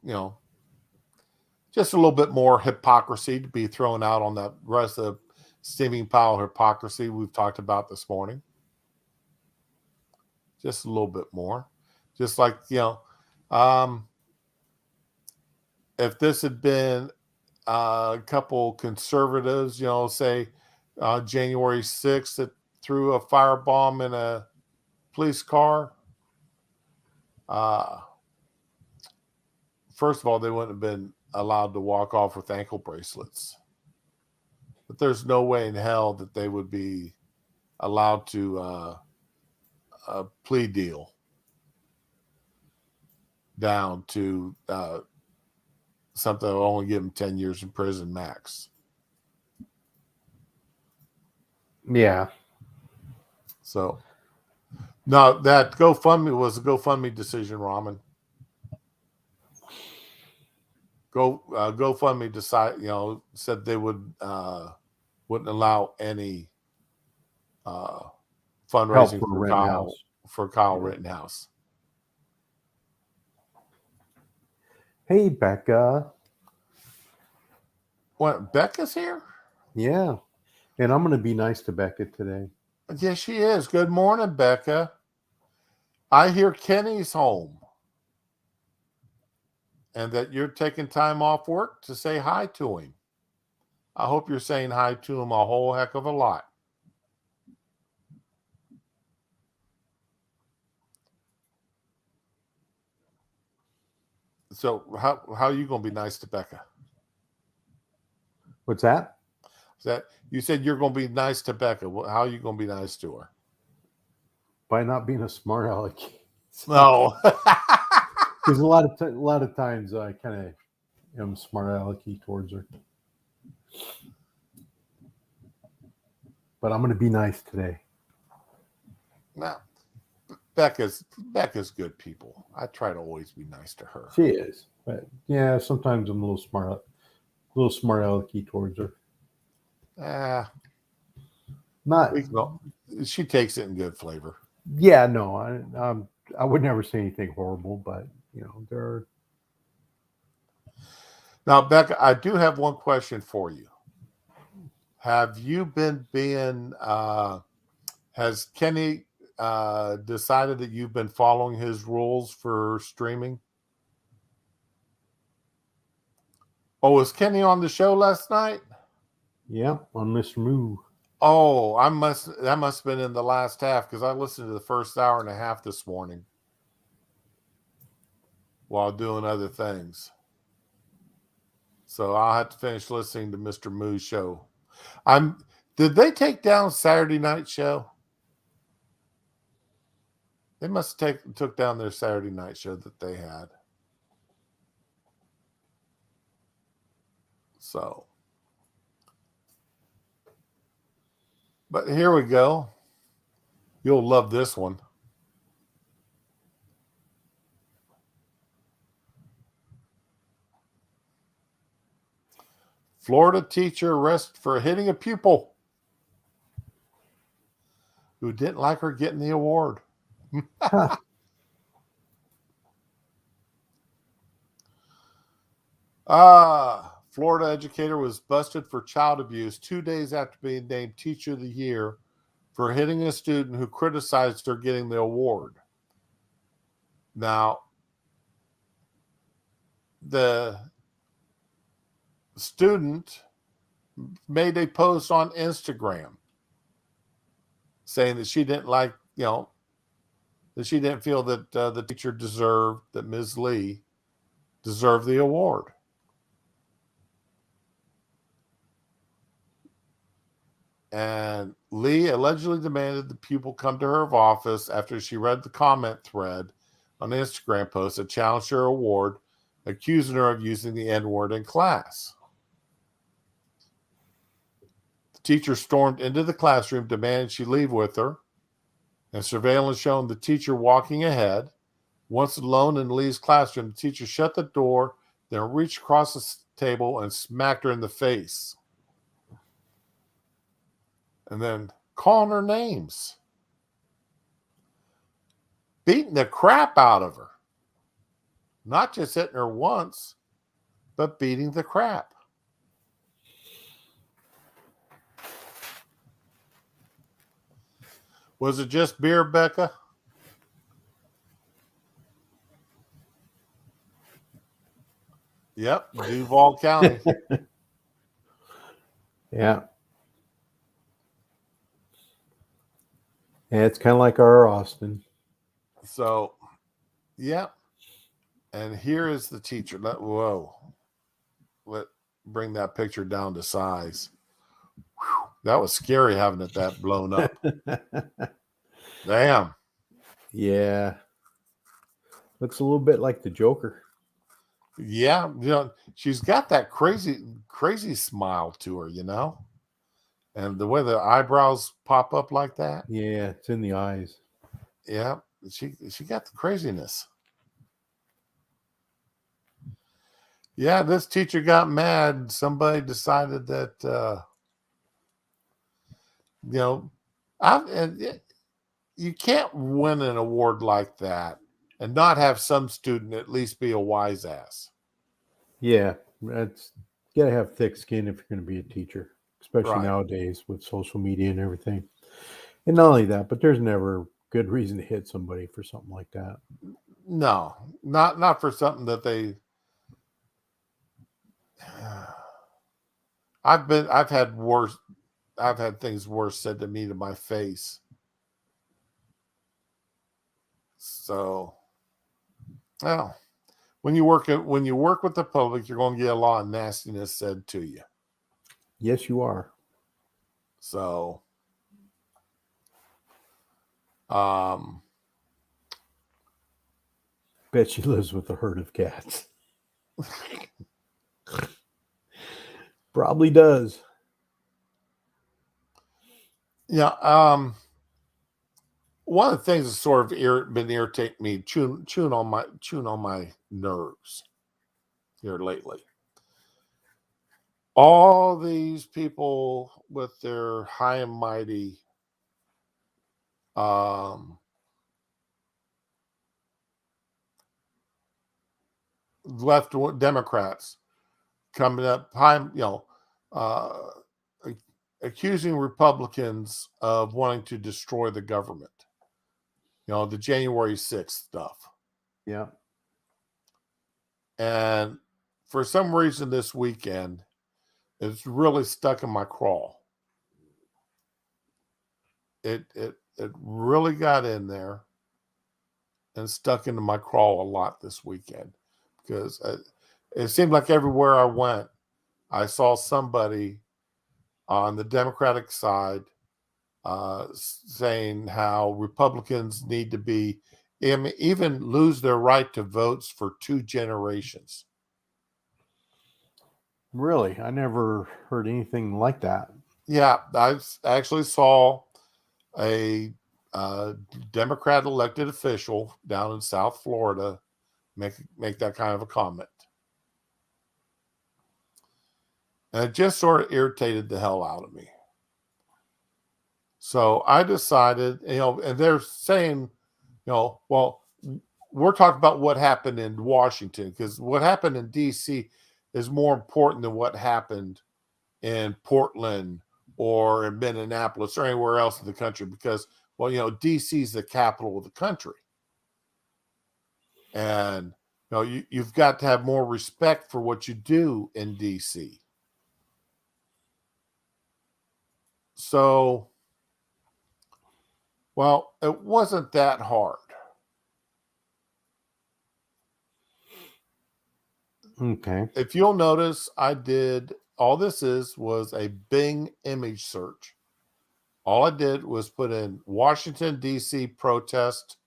Speaker 2: just a little bit more hypocrisy to be thrown out on the rest of the steaming pile of hypocrisy we've talked about this morning. Just a little bit more. Just like, if this had been a couple conservatives, say January 6th that threw a firebomb in a police car. First of all, they wouldn't have been allowed to walk off with ankle bracelets. But there's no way in hell that they would be allowed to a plea deal down to something that will only give them 10 years in prison max.
Speaker 3: Yeah.
Speaker 2: So, no, that GoFundMe was a GoFundMe decision, Ramen. GoFundMe said they wouldn't allow any fundraising for Kyle Rittenhouse.
Speaker 3: Hey, Becca.
Speaker 2: What, Becca's here?
Speaker 3: Yeah. And I'm going to be nice to Becca today.
Speaker 2: Yes, she is. Good morning, Becca. I hear Kenny's home and that you're taking time off work to say hi to him. I hope you're saying hi to him a whole heck of a lot. So how are you going to be nice to Becca?
Speaker 3: What's that?
Speaker 2: You said you're going to be nice to Becca. How are you going to be nice to her?
Speaker 3: By not being a smart aleck.
Speaker 2: No.
Speaker 3: Because a lot of times I kind of am smart alecky towards her. But I'm going to be nice today.
Speaker 2: Now, Becca's good people. I try to always be nice to her.
Speaker 3: She is. But yeah, sometimes I'm a little smart alecky towards her.
Speaker 2: She takes it in good flavor.
Speaker 3: Yeah, no, I would never say anything horrible, but there are.
Speaker 2: Now, Becca, I do have one question for you. Have you been has Kenny decided that you've been following his rules for streaming? Oh, was Kenny on the show last night?
Speaker 3: Yeah, on Mr. Moo.
Speaker 2: Oh, that must have been in the last half because I listened to the first hour and a half this morning while doing other things. So I'll have to finish listening to Mr. Moo's show. Did they take down Saturday night show? They must have took down their Saturday night show that they had. So, but here we go. You'll love this one. Florida teacher arrested for hitting a pupil who didn't like her getting the award. Florida educator was busted for child abuse 2 days after being named Teacher of the Year for hitting a student who criticized her getting the award. Now, the student made a post on Instagram saying that she didn't like, that she didn't feel that the teacher that Ms. Lee deserved the award. And Lee allegedly demanded the pupil come to her office after she read the comment thread on the Instagram post that challenged her award, accusing her of using the N-word in class. The teacher stormed into the classroom, demanding she leave with her, and surveillance showed the teacher walking ahead. Once alone in Lee's classroom, the teacher shut the door, then reached across the table and smacked her in the face. And then calling her names. Beating the crap out of her. Not just hitting her once, but beating the crap. Was it just beer, Becca? Yep, Duval County.
Speaker 3: Yeah. Yeah, it's kind of like our Austin.
Speaker 2: So, yeah. And here is the teacher. Let bring that picture down to size. Whew, that was scary having it that blown up. Damn.
Speaker 3: Yeah. Looks a little bit like the Joker.
Speaker 2: Yeah, she's got that crazy smile to her, and the way the eyebrows pop up like that.
Speaker 3: Yeah, it's in the eyes.
Speaker 2: Yeah, she got the craziness. Yeah, this teacher got mad. Somebody decided that you can't win an award like that and not have some student at least be a wise ass.
Speaker 3: Yeah, that's you gotta have thick skin if you're going to be a teacher, especially
Speaker 2: Right.
Speaker 3: nowadays with social media and everything. And not only that, but there's never good reason to hit somebody for something like that.
Speaker 2: No, not for something that they. I've had worse. I've had things worse said to me to my face. So, well, when you work with the public, you're going to get a lot of nastiness said to you.
Speaker 3: Yes, you are.
Speaker 2: So,
Speaker 3: Bet she lives with a herd of cats. Probably does.
Speaker 2: Yeah. One of the things that's sort of been irritating me, chewing on my nerves here lately. All these people with their high and mighty left Democrats coming up, accusing Republicans of wanting to destroy the government. The January 6th stuff.
Speaker 3: Yeah.
Speaker 2: And for some reason this weekend, it's really stuck in my craw. It really got in there and stuck into my craw a lot this weekend because it seemed like everywhere I went, I saw somebody on the Democratic side saying how Republicans need to be even lose their right to votes for 2 generations.
Speaker 3: Really? I never heard anything like that.
Speaker 2: Yeah, I actually saw a Democrat elected official down in South Florida make that kind of a comment. And it just sort of irritated the hell out of me. So I decided, and they're saying, well, we're talking about what happened in Washington because what happened in D.C. is more important than what happened in Portland or in Minneapolis or anywhere else in the country because, D.C. is the capital of the country. And, you've got to have more respect for what you do in D.C. So, well, it wasn't that hard.
Speaker 3: Okay.
Speaker 2: If you'll notice, all this was a Bing image search. All I did was put in Washington, D.C. protest.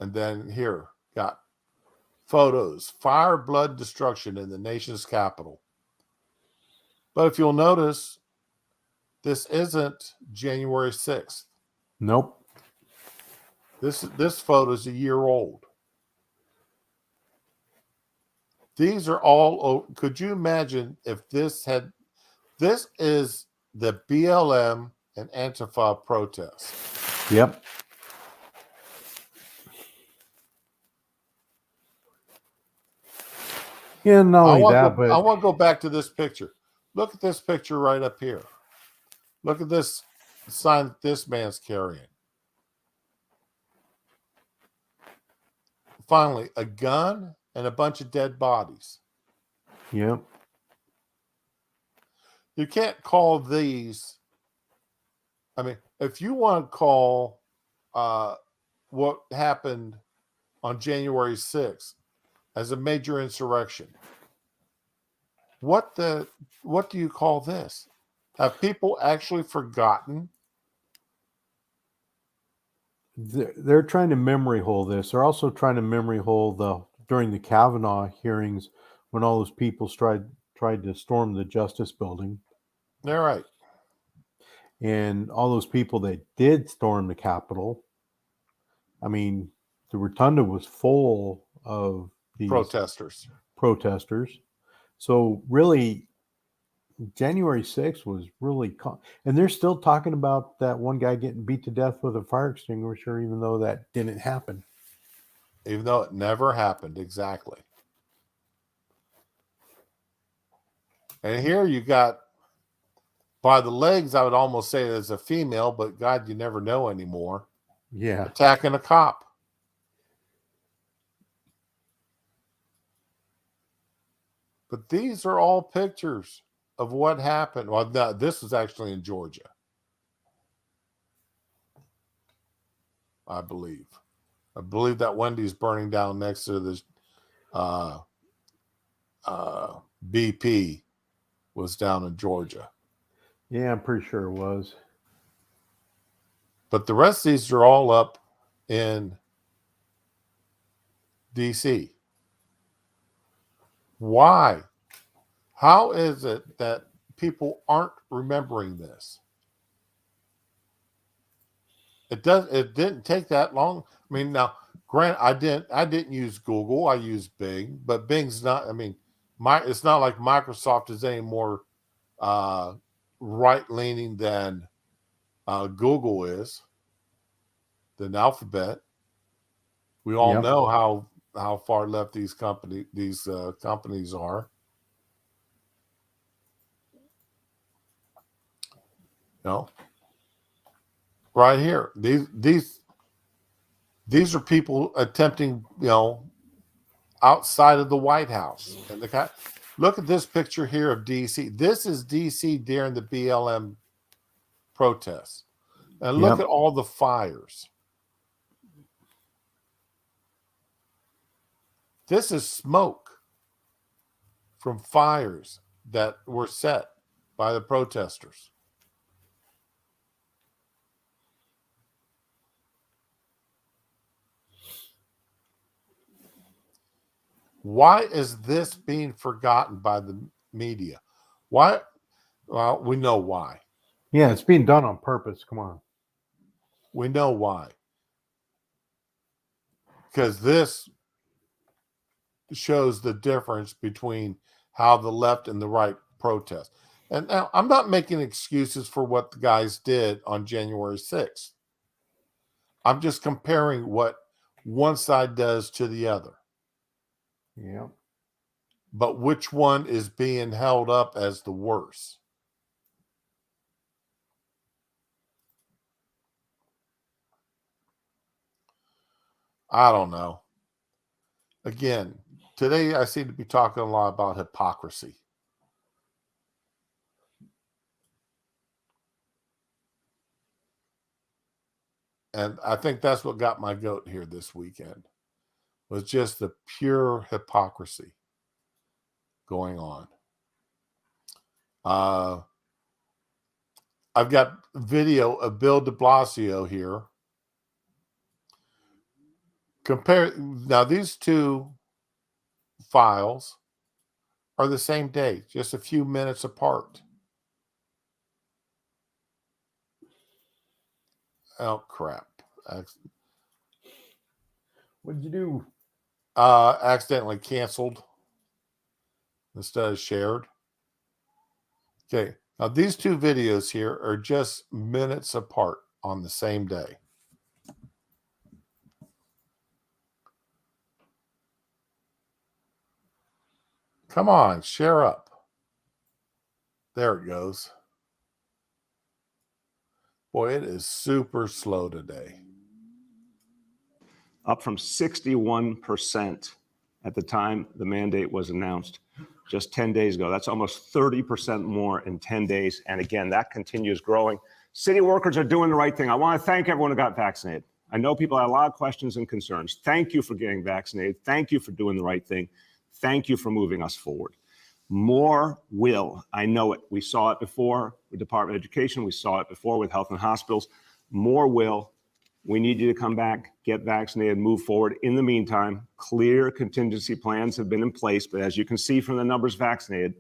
Speaker 2: And then here, got photos, fire, blood, destruction in the nation's capital. But if you'll notice, this isn't January 6th.
Speaker 3: Nope.
Speaker 2: This photo is a year old. These are all, could you imagine if this is the BLM and Antifa protest.
Speaker 3: Yep. Yeah, not only that, but
Speaker 2: I want to go back to this picture. Look at this picture right up here. Look at this sign that this man's carrying. Finally, a gun and a bunch of dead bodies.
Speaker 3: Yep.
Speaker 2: You can't call these. I mean, if you want to call what happened on January 6th as a major insurrection, what do you call this? Have people actually forgotten?
Speaker 3: They're trying to memory hole this. They're also trying to memory hole during the Kavanaugh hearings when all those people tried to storm the Justice Building.
Speaker 2: They're right.
Speaker 3: And all those people that did storm the Capitol, I mean, the rotunda was full of these
Speaker 2: protesters.
Speaker 3: So really, January 6th was really, and they're still talking about that one guy getting beat to death with a fire extinguisher, even though that didn't happen.
Speaker 2: Even though it never happened, exactly. And here you got, by the legs, I would almost say it's a female, but God, you never know anymore.
Speaker 3: Yeah.
Speaker 2: Attacking a cop. But these are all pictures of what happened. Well, no, this was actually in Georgia, I believe. I believe that Wendy's burning down next to this BP was down in Georgia.
Speaker 3: Yeah, I'm pretty sure it was.
Speaker 2: But the rest of these are all up in DC. Why? How is it that people aren't remembering this? It didn't take that long. I mean, now, granted, I didn't use Google. I used Bing, but Bing's not. I mean, it's not like Microsoft is any more right leaning than Google is, than Alphabet. We all know how far left these companies are. No. Right here. These are people attempting, outside of the White House. And look at this picture here of DC. This is DC during the BLM protests. And look at all the fires. This is smoke from fires that were set by the protesters. Why is this being forgotten by the media? Why? Well, we know why.
Speaker 3: Yeah, it's being done on purpose. Come on.
Speaker 2: We know why. Because this shows the difference between how the left and the right protest. And now I'm not making excuses for what the guys did on January 6th. I'm just comparing what one side does to the other.
Speaker 3: Yeah.
Speaker 2: But which one is being held up as the worst? I don't know. Again, today I seem to be talking a lot about hypocrisy. And I think that's what got my goat here this weekend, was just the pure hypocrisy going on. I've got video of Bill de Blasio here. Now, these two files are the same day, just a few minutes apart. Oh, crap.
Speaker 3: What'd you do?
Speaker 2: Accidentally canceled instead of shared. Okay. Now, these two videos here are just minutes apart on the same day. Come on, share up. There it goes. Boy, it is super slow today.
Speaker 10: Up from 61% at the time the mandate was announced just 10 days ago. That's almost 30% more in 10 days. And again, that continues growing. City workers are doing the right thing. I want to thank everyone who got vaccinated. I know people had a lot of questions and concerns. Thank you for getting vaccinated. Thank you for doing the right thing. Thank you for moving us forward. More will. I know it. We saw it before with Department of Education. We saw it before with health and hospitals. More will. We need you to come back, get vaccinated, move forward. In the meantime, clear contingency plans have been in place, but as you can see from the numbers vaccinated,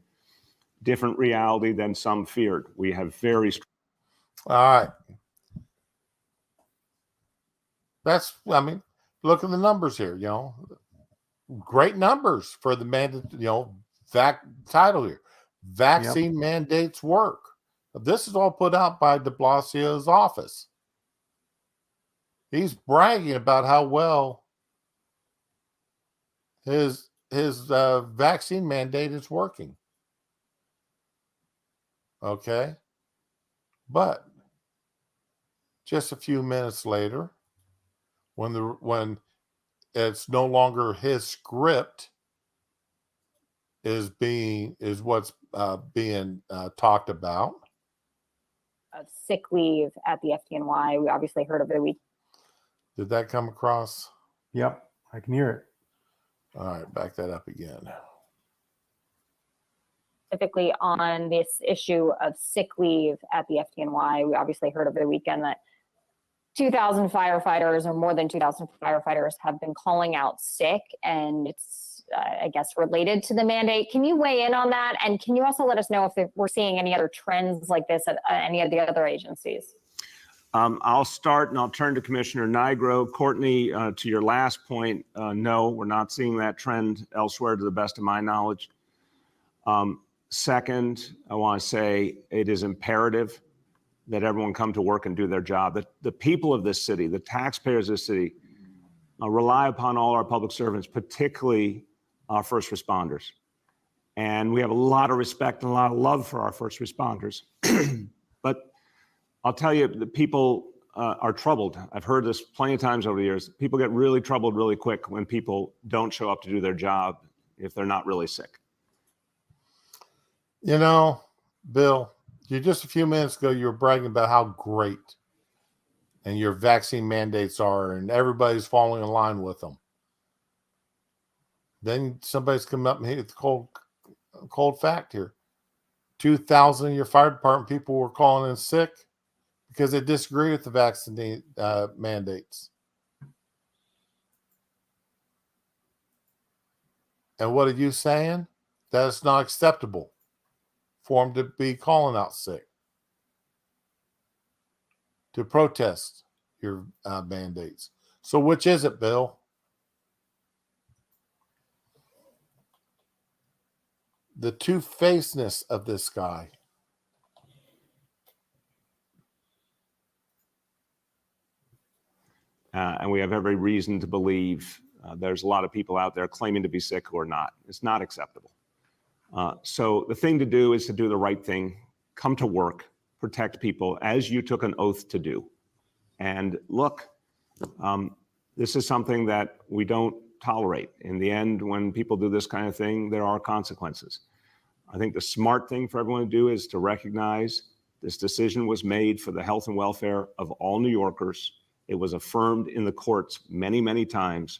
Speaker 10: different reality than some feared. We have very strong.
Speaker 2: All right. Look at the numbers here, great numbers for the mandate, title here. Vaccine mandates work. This is all put out by de Blasio's office. He's bragging about how well his vaccine mandate is working. Okay. But just a few minutes later, when it's no longer his script is what's being talked about.
Speaker 11: Sick leave at the FDNY. We obviously heard of the week.
Speaker 2: Did that come across?
Speaker 3: Yep, I can hear it.
Speaker 2: All right, back that up again.
Speaker 11: Specifically on this issue of sick leave at the FDNY, we obviously heard over the weekend that 2,000 firefighters or more than 2,000 firefighters have been calling out sick, and it's, I guess, related to the mandate. Can you weigh in on that? And can you also let us know if we're seeing any other trends like this at any of the other agencies?
Speaker 10: I'll start and I'll turn to Commissioner Nigro. Courtney, to your last point, no, we're not seeing that trend elsewhere to the best of my knowledge. Second, I want to say it is imperative that everyone come to work and do their job. The people of this city, the taxpayers of this city, rely upon all our public servants, particularly our first responders. And we have a lot of respect and a lot of love for our first responders. But I'll tell you, the people are troubled. I've heard this plenty of times over the years. People get really troubled really quick when people don't show up to do their job if they're not really sick.
Speaker 2: Bill, just a few minutes ago, you were bragging about how great and your vaccine mandates are, and everybody's falling in line with them. Then somebody's coming up and hit the cold fact here. 2,000 of your fire department people were calling in sick because they disagree with the vaccine mandates. And what are you saying? That it's not acceptable for them to be calling out sick, to protest your mandates. So which is it, Bill? The two-facedness of this guy.
Speaker 10: And we have every reason to believe there's a lot of people out there claiming to be sick who are not. It's not acceptable. So the thing to do is to do the right thing, come to work, protect people as you took an oath to do. And look, this is something that we don't tolerate. In the end, when people do this kind of thing, there are consequences. I think the smart thing for everyone to do is to recognize this decision was made for the health and welfare of all New Yorkers. It was affirmed in the courts many, many times.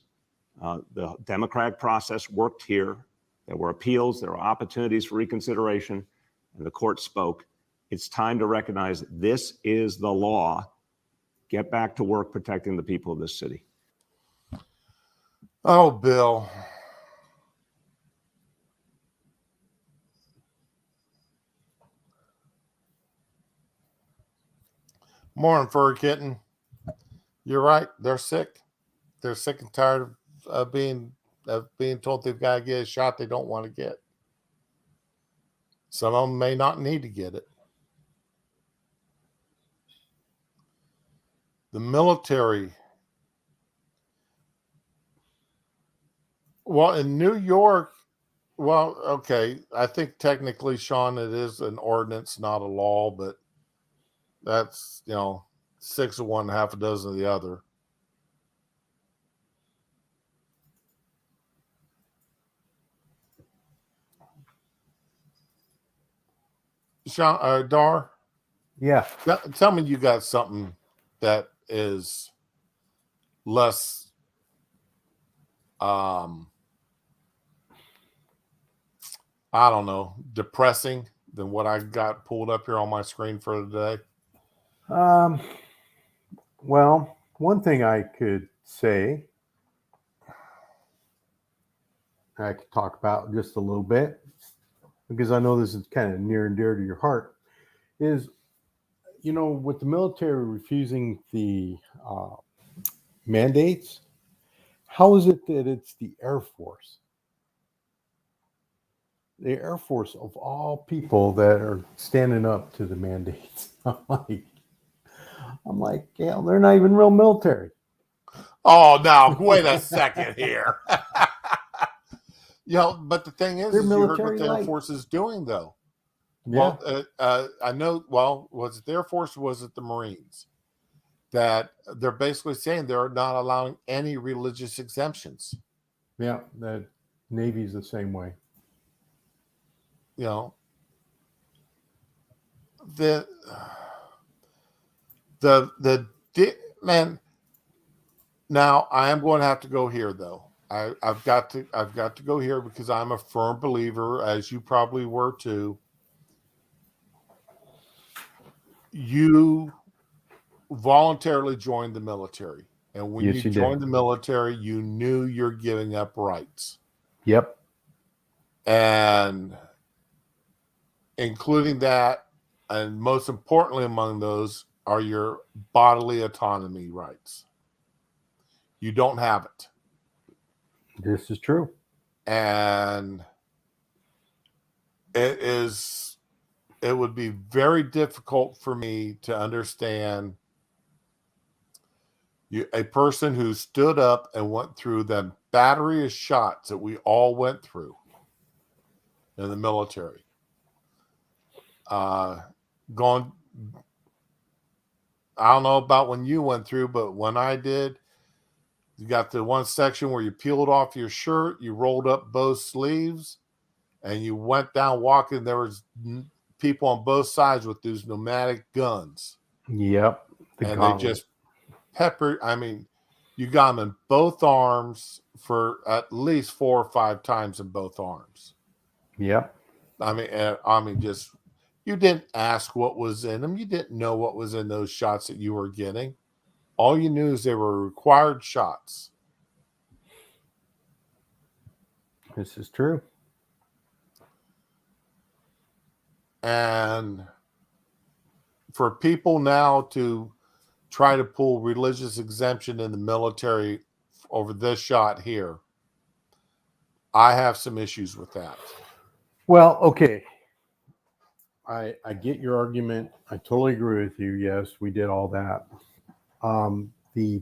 Speaker 10: The democratic process worked here. There were appeals, there were opportunities for reconsideration, and the court spoke. It's time to recognize this is the law. Get back to work protecting the people of this city.
Speaker 2: Oh, Bill. Morning, furry kitten. You're right. They're sick. They're sick and tired of being told they've got to get a shot they don't want to get. Some of them may not need to get it. The military. Well, in New York, okay, I think technically, Sean, it is an ordinance, not a law, but that's, 6 of one, half a dozen of the other. Sean, Dar,
Speaker 3: Yeah.
Speaker 2: tell me you got something that is less I don't know, depressing than what I got pulled up here on my screen for today.
Speaker 3: Well, one thing I could say, I could talk about just a little bit, because I know this is kind of near and dear to your heart, is, with the military refusing the mandates, how is it that it's the Air Force? The Air Force, of all people, that are standing up to the mandates. I'm like, yeah, they're not even real military.
Speaker 2: Oh, now wait a second here. But the thing is you heard what the Air Force is doing, though.
Speaker 3: Yeah.
Speaker 2: Well, I know. Well, was it the Air Force or was it the Marines? That they're basically saying they're not allowing any religious exemptions.
Speaker 3: Yeah, the Navy's the same way.
Speaker 2: The man. Now I am going to have to go here, though. I've got to go here because I'm a firm believer, as you probably were too. You voluntarily joined the military, and when
Speaker 3: Yes,
Speaker 2: you
Speaker 3: you
Speaker 2: joined
Speaker 3: did.
Speaker 2: the military, you knew you're giving up rights.
Speaker 3: Yep.
Speaker 2: And including that, and most importantly among those, are your bodily autonomy rights. You don't have it.
Speaker 3: This is true.
Speaker 2: And it would be very difficult for me to understand a person who stood up and went through the battery of shots that we all went through in the military. Gone. I don't know about when you went through, but when I did, you got the one section where you peeled off your shirt, you rolled up both sleeves, and you went down walking. There was people on both sides with these pneumatic guns.
Speaker 3: Yep.
Speaker 2: They just peppered. I mean, you got them in both arms for at least 4 or 5 times in both arms.
Speaker 3: Yep.
Speaker 2: I mean, just you didn't ask what was in them. You didn't know what was in those shots that you were getting. All you knew is they were required shots.
Speaker 3: This is true.
Speaker 2: And for people now to try to pull religious exemption in the military over this shot here, I have some issues with that.
Speaker 3: Well, okay. I get your argument. I totally agree with you. Yes, we did all that. The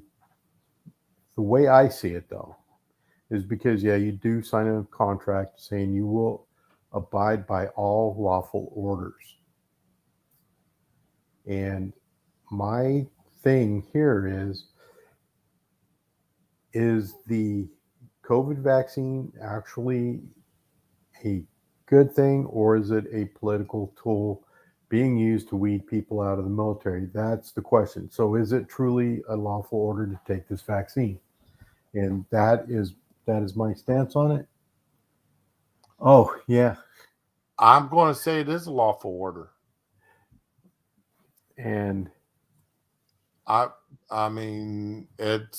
Speaker 3: way I see it, though, is because, yeah, you do sign a contract saying you will abide by all lawful orders. And my thing here is the COVID vaccine actually a good thing, or is it a political tool being used to weed people out of the military? That's the question. So is it truly a lawful order to take this vaccine? And that is my stance on it. Oh, yeah.
Speaker 2: I'm going to say it is a lawful order.
Speaker 3: And
Speaker 2: I mean, it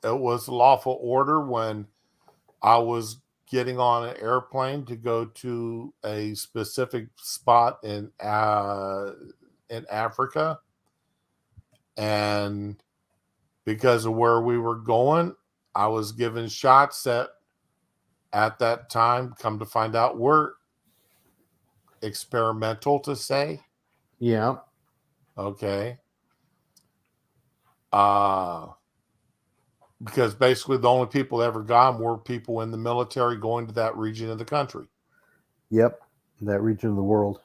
Speaker 2: was a lawful order when I was getting on an airplane to go to a specific spot in Africa, and because of where we were going, I was given shots that at that time, come to find out, were experimental, to say.
Speaker 3: Yeah.
Speaker 2: Okay. Because basically the only people that ever got them were people in the military going to that region of the country.
Speaker 3: Yep. That region of the world.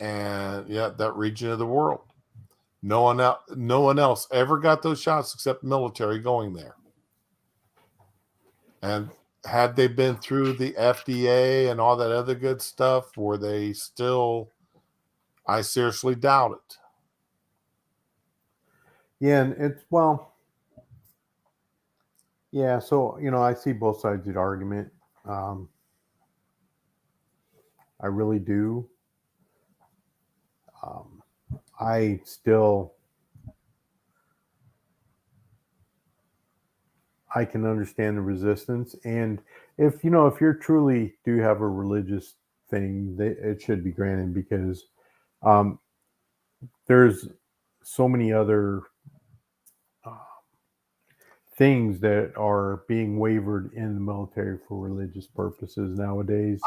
Speaker 2: And yeah, that region of the world. No one else ever got those shots except the military going there. And had they been through the FDA and all that other good stuff, were they still I seriously doubt it.
Speaker 3: Yeah, and it's well, yeah. So I see both sides of the argument. I really do. Um, I still, I can understand the resistance, and if you're truly do have a religious thing, it should be granted because um, there's so many other uh, things that are being wavered in the military for religious purposes nowadays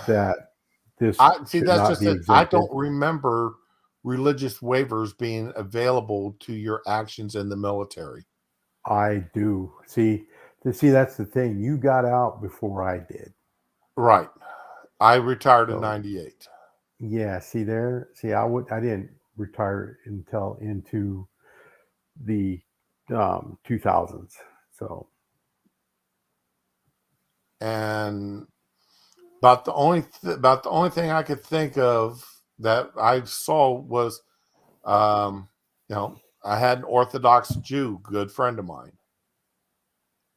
Speaker 3: that this
Speaker 2: I see.
Speaker 3: should
Speaker 2: That's
Speaker 3: not
Speaker 2: just
Speaker 3: be
Speaker 2: it. I
Speaker 3: exempted.
Speaker 2: don't remember religious waivers being available to your actions in the military.
Speaker 3: I do. See, that's the thing. You got out before I did.
Speaker 2: Right. I retired in
Speaker 3: So,
Speaker 2: '98.
Speaker 3: yeah, see, I didn't retire until into the 2000s. So,
Speaker 2: And about the only thing I could think of that I saw was, I had an Orthodox Jew, good friend of mine,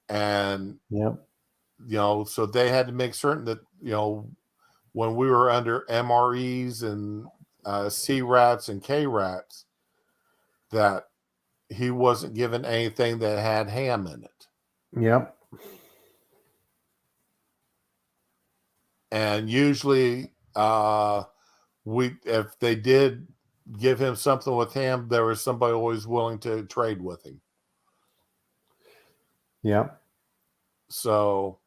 Speaker 2: and
Speaker 3: yep.
Speaker 2: so they had to make certain that when we were under MREs and C-rats and K-rats, that he wasn't given anything that had ham in it.
Speaker 3: Yep.
Speaker 2: And usually, if they did give him something with ham, there was somebody always willing to trade with him.
Speaker 3: Yep.
Speaker 2: So,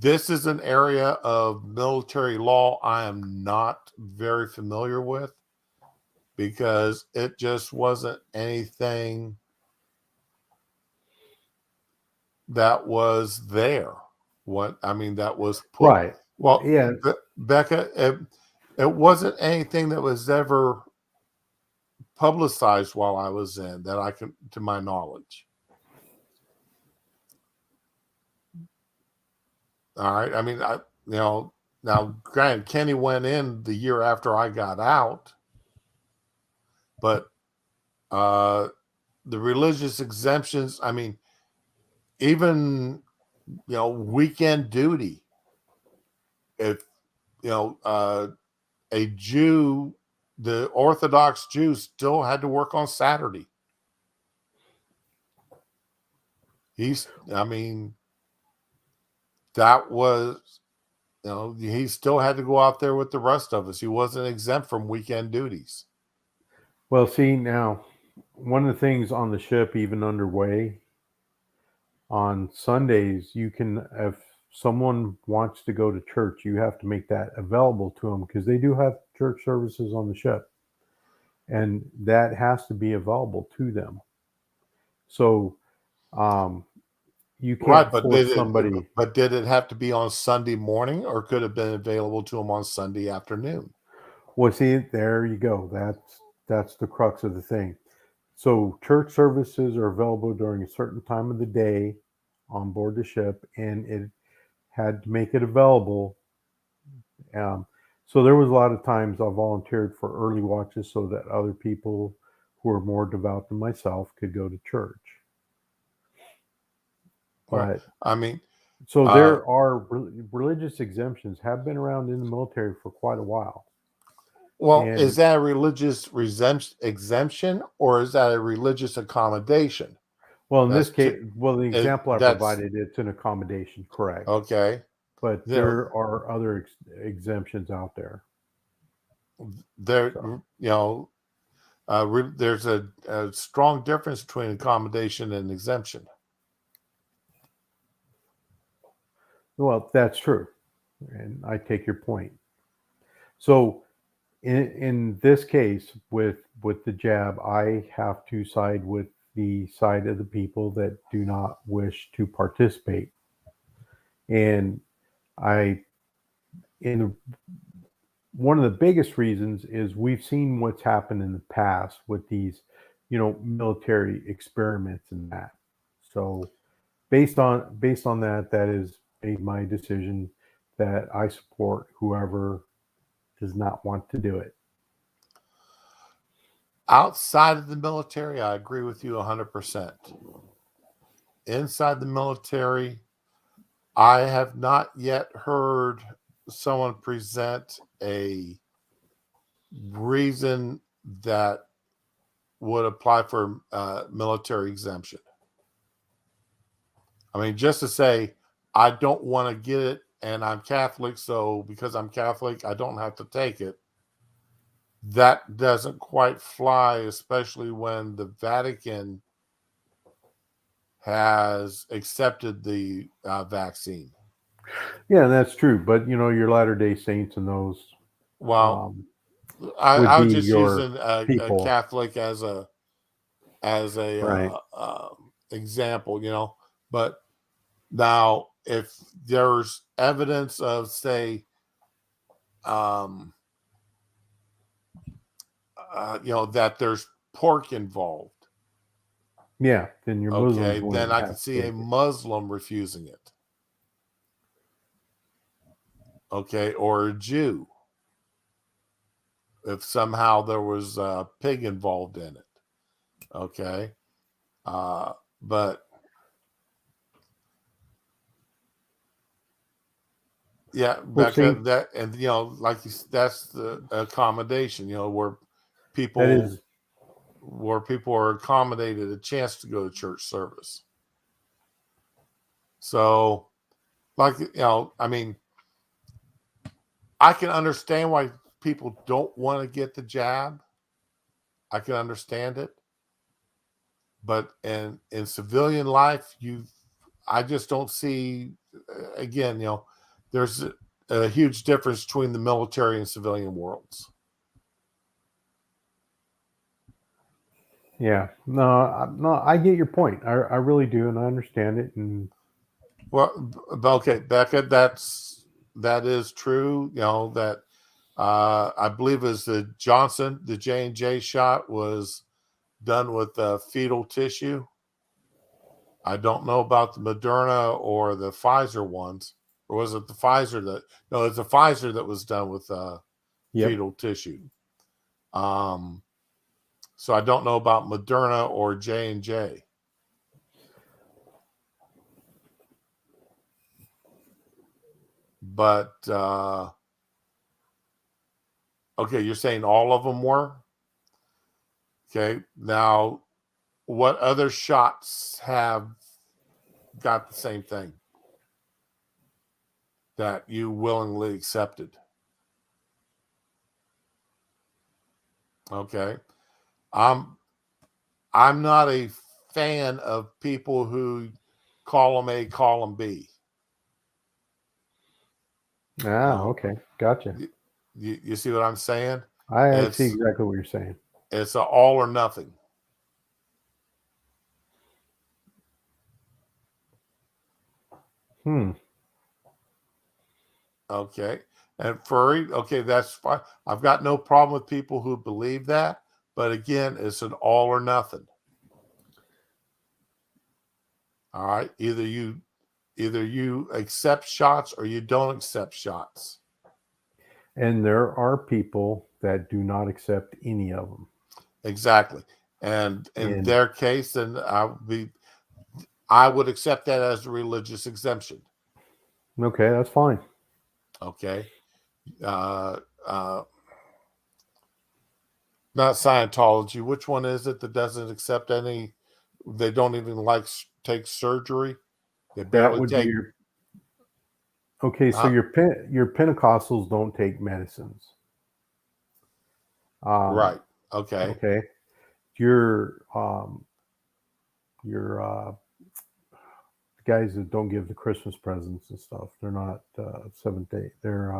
Speaker 2: this is an area of military law I am not very familiar with because it just wasn't anything that was there. That was put.
Speaker 3: Right.
Speaker 2: Well,
Speaker 3: Yeah.
Speaker 2: Becca, it wasn't anything that was ever publicized while I was in that I can, to my knowledge. All right. Now granted, Kenny went in the year after I got out, but the religious exemptions, even, weekend duty, if, a Jew, the Orthodox Jew still had to work on Saturday. That was, he still had to go out there with the rest of us. He wasn't exempt from weekend duties.
Speaker 3: Well, see, now, one of the things on the ship, even underway, on Sundays, you can, if someone wants to go to church, you have to make that available to them because they do have church services on the ship. And that has to be available to them. So, you can't force somebody.
Speaker 2: But did it have to be on Sunday morning, or could it have been available to them on Sunday afternoon?
Speaker 3: Well, see, there you go. That's the crux of the thing. So church services are available during a certain time of the day on board the ship, and it had to make it available. So there was a lot of times I volunteered for early watches so that other people who are more devout than myself could go to church. But so there are religious exemptions have been around in the military for quite a while.
Speaker 2: Well, is that a religious exemption or is that a religious accommodation?
Speaker 3: Well, in this case, the example I provided, it's an accommodation, correct?
Speaker 2: Okay.
Speaker 3: But there are other exemptions out there.
Speaker 2: There's a strong difference between accommodation and exemption.
Speaker 3: Well, that's true. And I take your point. So in this case, with the jab, I have to side with the side of the people that do not wish to participate. And one of the biggest reasons is we've seen what's happened in the past with these, military experiments and that. So based on that, that is made my decision that I support whoever does not want to do it.
Speaker 2: Outside of the military, I agree with you 100%. Inside the military, I have not yet heard someone present a reason that would apply for military exemption. I mean, just to say, I don't want to get it and I'm Catholic, so because I'm Catholic, I don't have to take it. That doesn't quite fly, especially when the Vatican has accepted the vaccine.
Speaker 3: Yeah, that's true. But your Latter-day Saints and those
Speaker 2: Well,
Speaker 3: would
Speaker 2: I
Speaker 3: be
Speaker 2: was just
Speaker 3: your
Speaker 2: using a
Speaker 3: people.
Speaker 2: Catholic as a
Speaker 3: Right.
Speaker 2: example, but now if there's evidence of, say, that there's pork involved,
Speaker 3: Yeah, then your Muslims
Speaker 2: okay, then
Speaker 3: wouldn't
Speaker 2: I
Speaker 3: have
Speaker 2: can
Speaker 3: to
Speaker 2: see a
Speaker 3: take it.
Speaker 2: Muslim refusing it, okay, or a Jew, if somehow there was a pig involved in it, okay, but yeah,
Speaker 3: Well,
Speaker 2: Becca,
Speaker 3: see,
Speaker 2: that, and that's the accommodation, where
Speaker 3: that
Speaker 2: people
Speaker 3: is,
Speaker 2: are accommodated a chance to go to church service. So, I mean, I can understand why people don't want to get the jab. I can understand it. But in civilian life, I just don't see, again, there's a huge difference between the military and civilian worlds.
Speaker 3: yeah. No, I get your point. I really do, and I understand it. And
Speaker 2: Well, okay, Becca, that is true. That I believe is the J&J shot was done with fetal tissue. I don't know about the Moderna or the Pfizer ones, or was it the Pfizer that? No, it's the Pfizer that was done with
Speaker 3: yep.
Speaker 2: fetal tissue. So I don't know about Moderna or J&J. But okay, you're saying all of them were? Okay, now what other shots have got the same thing that you willingly accepted? Okay. I'm not a fan of people who column A, column B.
Speaker 3: Okay, gotcha.
Speaker 2: You see what I'm saying?
Speaker 3: I see exactly what you're saying.
Speaker 2: It's an all or nothing. Okay. And furry, okay, that's fine. I've got no problem with people who believe that, but again, it's an all or nothing. All right. Either you accept shots or you don't accept shots.
Speaker 3: And there are people that do not accept any of them.
Speaker 2: Exactly. And in their case, then I would accept that as a religious exemption.
Speaker 3: Okay, that's fine.
Speaker 2: Okay. Not Scientology. Which one is it that doesn't accept any? They don't even take surgery. They
Speaker 3: That
Speaker 2: barely
Speaker 3: would
Speaker 2: take.
Speaker 3: be your. Okay, so your Pentecostals don't take medicines.
Speaker 2: Right. Okay.
Speaker 3: Okay. Your guys that don't give the Christmas presents and stuff, they're not Seventh Day. They're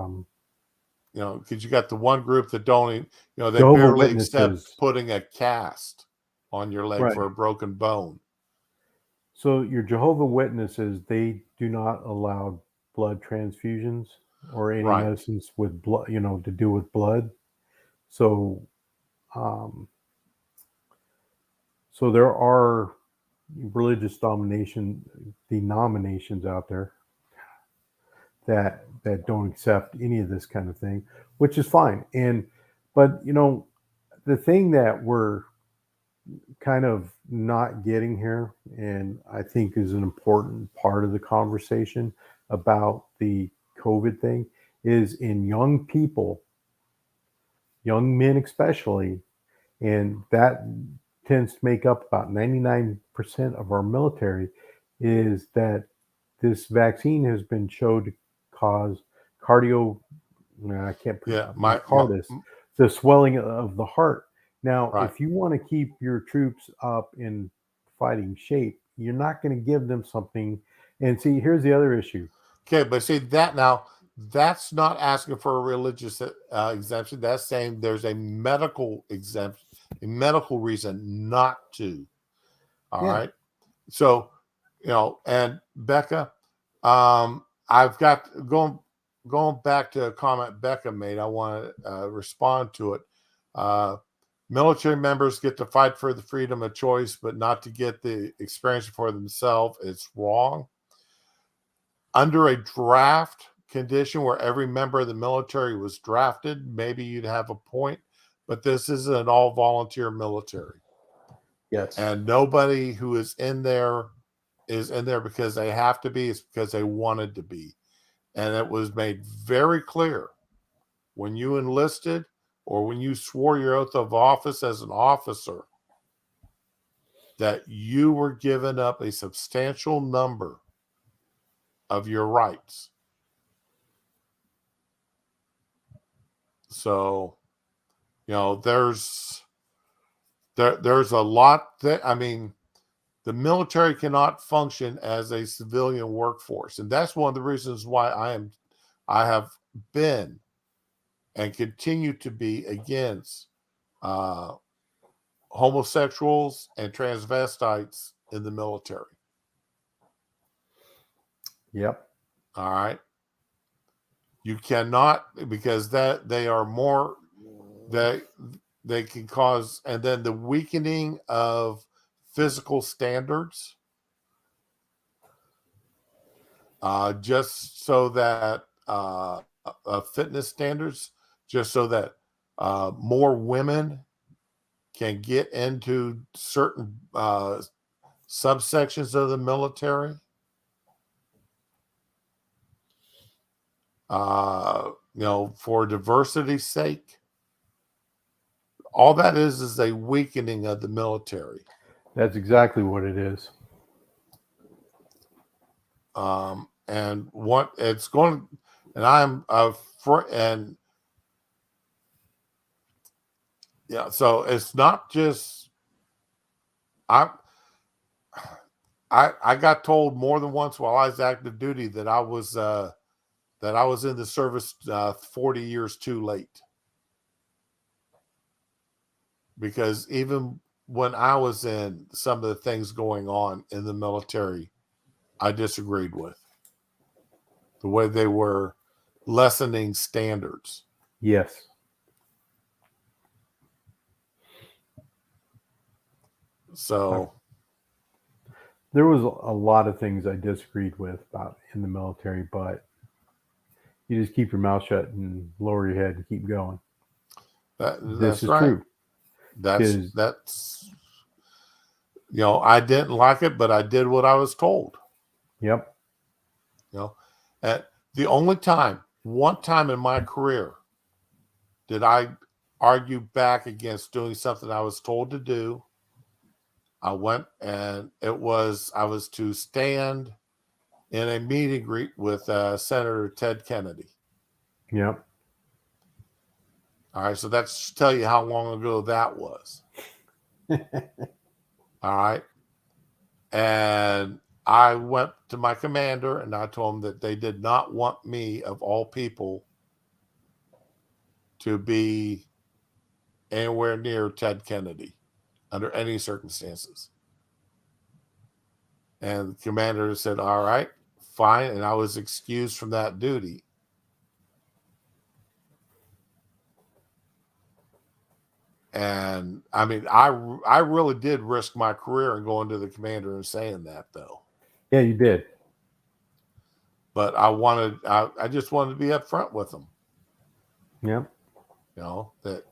Speaker 2: because you got the one group that don't, they
Speaker 3: Jehovah
Speaker 2: barely accept
Speaker 3: Witnesses.
Speaker 2: putting a cast on your leg
Speaker 3: Right.
Speaker 2: for a broken bone.
Speaker 3: So your Jehovah Witnesses, they do not allow blood transfusions or any
Speaker 2: Right.
Speaker 3: medicines with blood, to do with blood. So, so there are religious denominations out there that don't accept any of this kind of thing, which is fine. But the thing that we're kind of not getting here, and I think is an important part of the conversation about the COVID thing, is in young people, young men especially, and that tends to make up about 99% of our military, is that this vaccine has been shown to cause cardio, I can't put myocarditis, the swelling of the heart. Now,
Speaker 2: Right.
Speaker 3: if you want to keep your troops up in fighting shape, you're not going to give them something. And see, here's the other issue.
Speaker 2: Okay, but see that's not asking for a religious exemption. That's saying there's a medical exemption, a medical reason not to. All right. So, and Becca, I've got going back to a comment Becca made. I want to respond to it. Military members get to fight for the freedom of choice, but not to get the experience for themselves. It's wrong. Under a draft condition where every member of the military was drafted, maybe you'd have a point, but this is an all volunteer military.
Speaker 3: Yes.
Speaker 2: And nobody who is in there because they have to be. It's because they wanted to be. And it was made very clear when you enlisted or when you swore your oath of office as an officer that you were giving up a substantial number of your rights. So, there's a lot that, the military cannot function as a civilian workforce. And that's one of the reasons why I have been and continue to be against homosexuals and transvestites in the military.
Speaker 3: Yep.
Speaker 2: All right. You cannot, because that they are more, they can cause, and then the weakening of physical standards, just so that fitness standards, just so that more women can get into certain subsections of the military. For diversity's sake. All that is a weakening of the military.
Speaker 3: That's exactly what it is.
Speaker 2: And what it's going, and I'm and yeah, so it's not just I got told more than once while I was active duty that I was in the service 40 years too late. Because even when I was in, some of the things going on in the military, I disagreed with the way they were lessening standards.
Speaker 3: Yes.
Speaker 2: So
Speaker 3: there was a lot of things I disagreed with about in the military, but you just keep your mouth shut and lower your head and keep going.
Speaker 2: That's
Speaker 3: right.
Speaker 2: True. That's I didn't like it, but I did what I was told.
Speaker 3: Yep.
Speaker 2: At the only one time in my career did I argue back against doing something I was told to do. I went and I was to stand in a meet and greet with Senator Ted Kennedy.
Speaker 3: Yep.
Speaker 2: All right, so that's to tell you how long ago that was. All right. And I went to my commander and I told him that they did not want me, of all people, to be anywhere near Ted Kennedy under any circumstances. And the commander said, all right, fine. And I was excused from that duty. And I really did risk my career in going to the commander and saying that, though.
Speaker 3: Yeah, you did.
Speaker 2: but I just wanted to be upfront with them.
Speaker 3: Yeah.
Speaker 2: That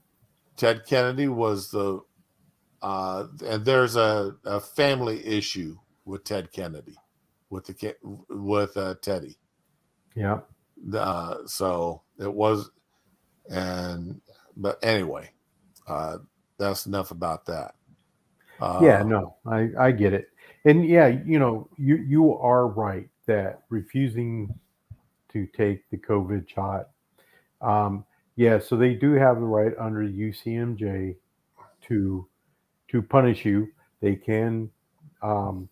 Speaker 2: Ted Kennedy was and there's a family issue with Ted Kennedy, with Teddy.
Speaker 3: Yeah.
Speaker 2: So it was, but anyway, that's enough about that.
Speaker 3: Yeah, no, I get it. And yeah, you are right that refusing to take the COVID shot. Yeah, so they do have the right under UCMJ to punish you. They can um,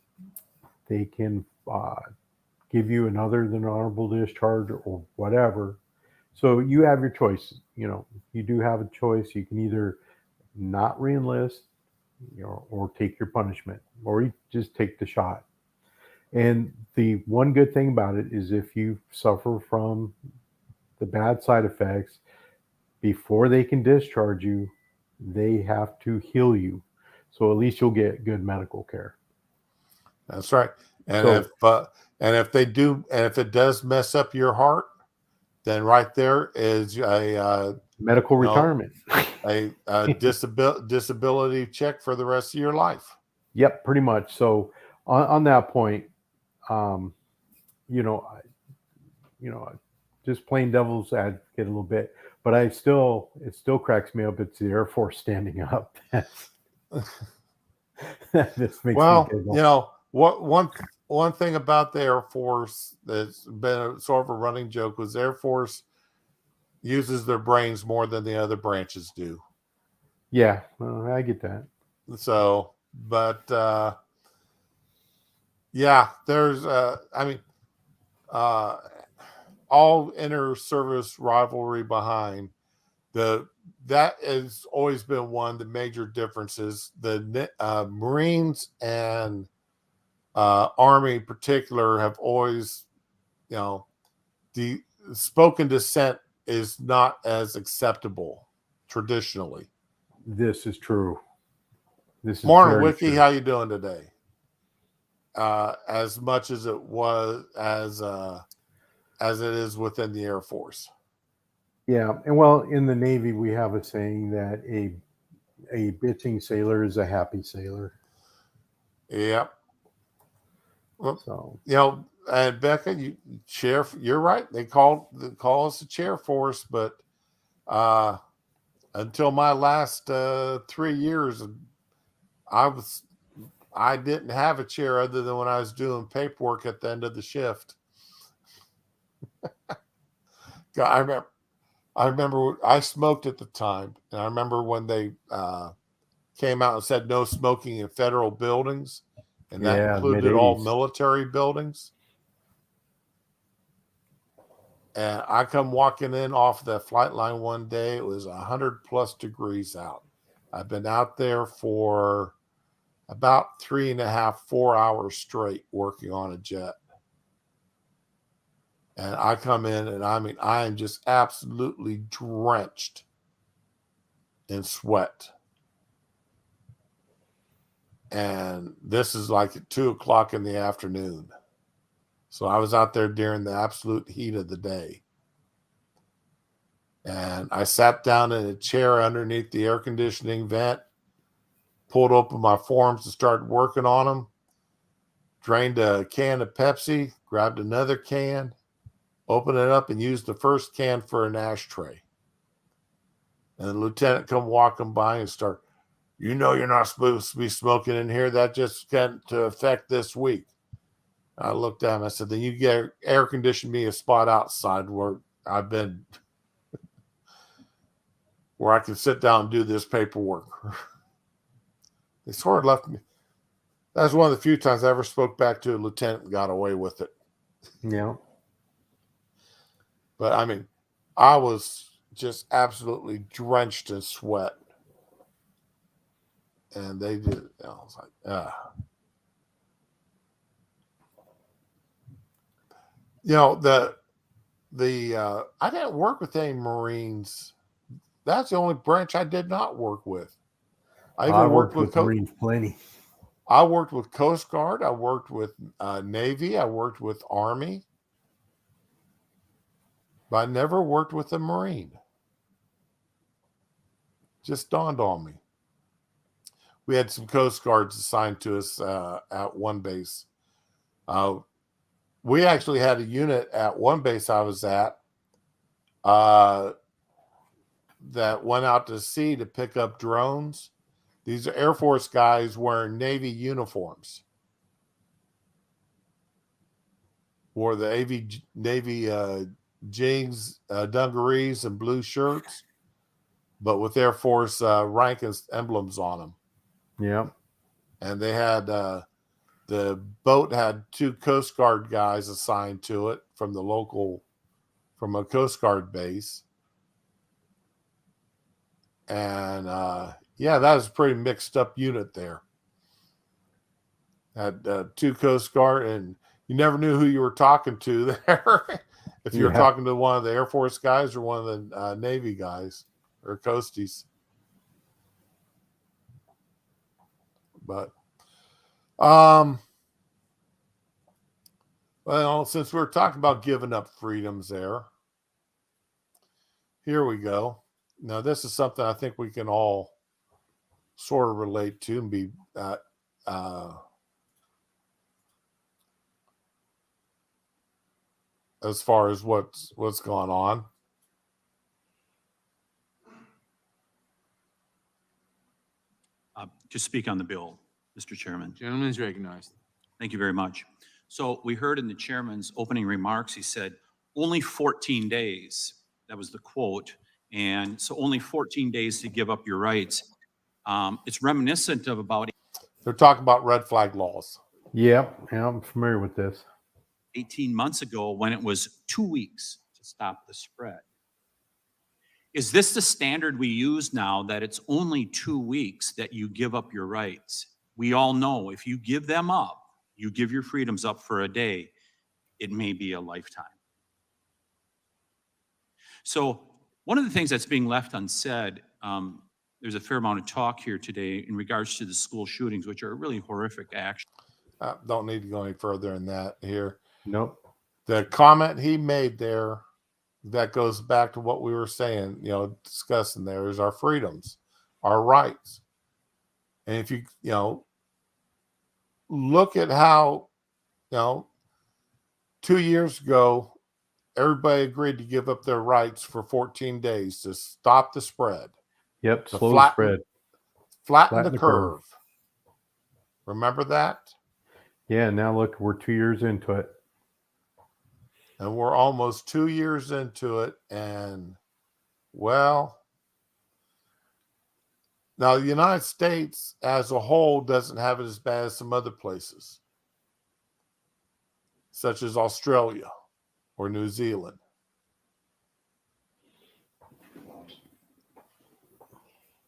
Speaker 3: give you an other than honorable discharge or whatever. So you have your choice. You do have a choice. You can either not reenlist, or take your punishment, or you just take the shot. And the one good thing about it is if you suffer from the bad side effects, before they can discharge you, they have to heal you. So at least you'll get good medical care.
Speaker 2: That's right. And
Speaker 3: So,
Speaker 2: if they do, and if it does mess up your heart, then right there is a
Speaker 3: medical retirement.
Speaker 2: a disability check for the rest of your life.
Speaker 3: Yep, pretty much. So on that point, um, you know, just plain devil's advocate a little bit, but it still cracks me up. It's the Air Force standing up. This makes me giggle.
Speaker 2: One thing about the Air Force that's been sort of a running joke was the Air Force uses their brains more than the other branches do.
Speaker 3: Yeah, I get that.
Speaker 2: So, but yeah, there's all inter-service rivalry behind that has always been one of the major differences. The Marines and Army in particular have always, the spoken dissent is not as acceptable traditionally.
Speaker 3: This is true. This is
Speaker 2: Morning, Wiki. True. How you doing today? As much as it was as it is within the Air Force.
Speaker 3: Yeah, and well, in the Navy, we have a saying that a bitching sailor is a happy sailor.
Speaker 2: Yep. Well,
Speaker 3: so
Speaker 2: and Becca, you're right. They call us the chair force, but until my last 3 years, I didn't have a chair other than when I was doing paperwork at the end of the shift. I remember I smoked at the time, and I remember when they came out and said no smoking in federal buildings, and that included mid-80s. All military buildings. And I come walking in off the flight line one day. It was 100+ degrees out. I've been out there for about 3.5, 4 hours straight working on a jet. And I come in and I am just absolutely drenched in sweat. And this is like at 2:00 in the afternoon. So I was out there during the absolute heat of the day. And I sat down in a chair underneath the air conditioning vent, pulled open my forms and started working on them, drained a can of Pepsi, grabbed another can, opened it up and used the first can for an ashtray. And the lieutenant come walking by and start, you're not supposed to be smoking in here. That just got into effect this week. I looked at him. I said, then you get air condition me a spot outside where I've been, where I can sit down and do this paperwork. They sort of left me. That's one of the few times I ever spoke back to a lieutenant and got away with it.
Speaker 3: Yeah.
Speaker 2: But I was just absolutely drenched in sweat. And they did. I was like, I didn't work with any Marines. That's the only branch I did not work with.
Speaker 3: I worked with Marines plenty.
Speaker 2: I worked with Coast Guard. I worked with Navy. I worked with Army. but I never worked with a Marine. Just dawned on me. We had some Coast Guards assigned to us at one base. We actually had a unit at one base I was at that went out to sea to pick up drones. These are Air Force guys wearing Navy uniforms. Wore the Navy jeans, dungarees, and blue shirts, but with Air Force rank emblems on them.
Speaker 3: Yeah.
Speaker 2: And they had the boat had 2 Coast Guard guys assigned to it from a Coast Guard base. And yeah, that was a pretty mixed up unit there. Had 2 Coast Guard, and you never knew who you were talking to there. If you were talking to one of the Air Force guys or one of the Navy guys or Coasties. But, well, since we're talking about giving up freedoms there, here we go. Now, this is something I think we can all sort of relate to and be as far as what's gone on.
Speaker 12: To speak on the bill, Mr. Chairman.
Speaker 13: Gentleman is recognized.
Speaker 12: Thank you very much. So we heard in the chairman's opening remarks, he said, only 14 days. That was the quote. And so only 14 days to give up your rights. It's reminiscent of about...
Speaker 2: They're talking about red flag laws.
Speaker 3: Yep. Yeah, I'm familiar with this.
Speaker 12: 18 months ago when it was 2 weeks to stop the spread. Is this the standard we use now, that it's only 2 weeks that you give up your rights? We all know if you give them up, you give your freedoms up for a day, it may be a lifetime. So one of the things that's being left unsaid, there's a fair amount of talk here today in regards to the school shootings, which are really horrific actions.
Speaker 2: Don't need to go any further in that here.
Speaker 3: Nope.
Speaker 2: The comment he made there, that goes back to what we were saying, discussing there, is our freedoms, our rights. And if you look at how, 2 years ago, everybody agreed to give up their rights for 14 days to stop the spread.
Speaker 3: Yep, slow the spread.
Speaker 2: Flatten the curve. Remember that?
Speaker 3: Yeah, now look, we're 2 years into it.
Speaker 2: And we're almost 2 years into it. And, well, now the United States as a whole doesn't have it as bad as some other places, such as Australia or New Zealand.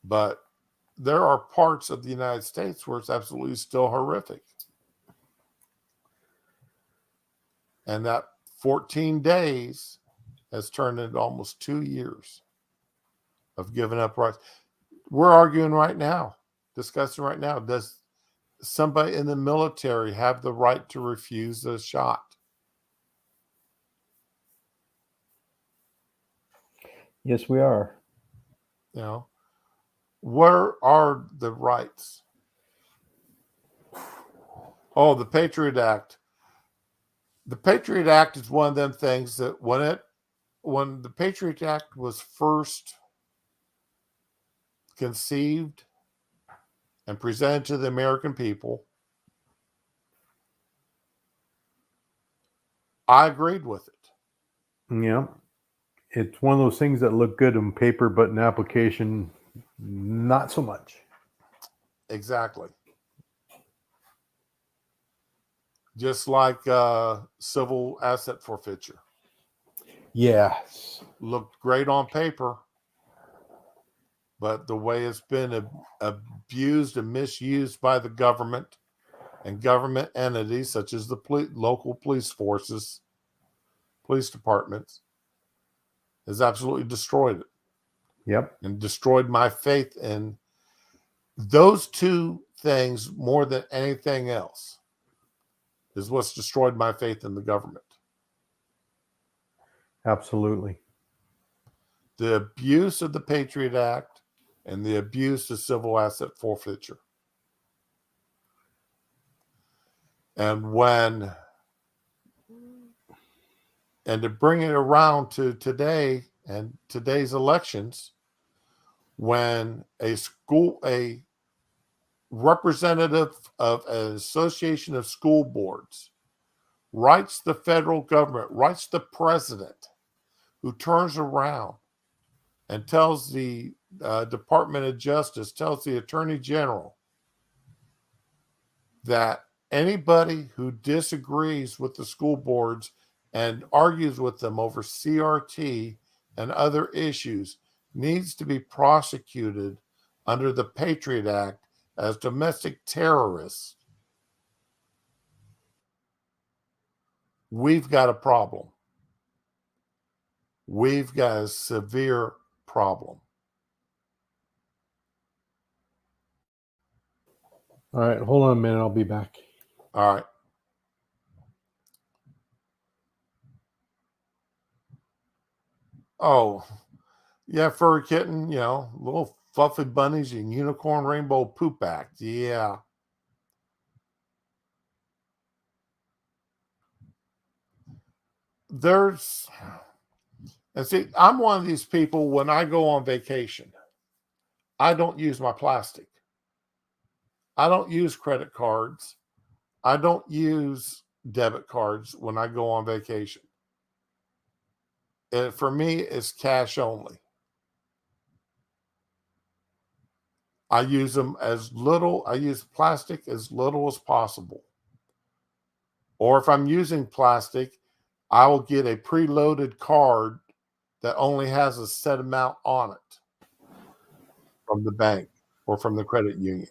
Speaker 2: But there are parts of the United States where it's absolutely still horrific. And that 14 days has turned into almost 2 years of giving up rights. We're arguing right now, discussing right now, does somebody in the military have the right to refuse a shot?
Speaker 3: Yes, we are.
Speaker 2: Where are the rights? Oh, the Patriot Act. The Patriot Act is one of them things that when the Patriot Act was first conceived and presented to the American people, I agreed with it.
Speaker 3: Yeah. It's one of those things that look good on paper, but in application, not so much.
Speaker 2: Exactly. Just like civil asset forfeiture.
Speaker 3: Yes.
Speaker 2: Looked great on paper, but the way it's been abused and misused by the government and government entities such as the local police forces, police departments, has absolutely destroyed it.
Speaker 3: Yep.
Speaker 2: And destroyed my faith in those two things more than anything else, is what's destroyed my faith in the government.
Speaker 3: Absolutely.
Speaker 2: The abuse of the Patriot Act and the abuse of civil asset forfeiture. And to bring it around to today and today's elections, when a representative of an association of school boards writes the federal government, writes the president, who turns around and tells the Department of Justice, tells the Attorney General that anybody who disagrees with the school boards and argues with them over CRT and other issues needs to be prosecuted under the Patriot Act as domestic terrorists. We've got a problem. We've got a severe problem.
Speaker 3: All right, hold on a minute. I'll be back.
Speaker 2: All right. Oh, yeah, furry kitten, little fluffy bunnies and unicorn rainbow poop act. Yeah. And see, I'm one of these people, when I go on vacation, I don't use my plastic. I don't use credit cards. I don't use debit cards when I go on vacation. And for me, it's cash only. I use plastic as little as possible. Or if I'm using plastic, I will get a preloaded card that only has a set amount on it from the bank or from the credit union.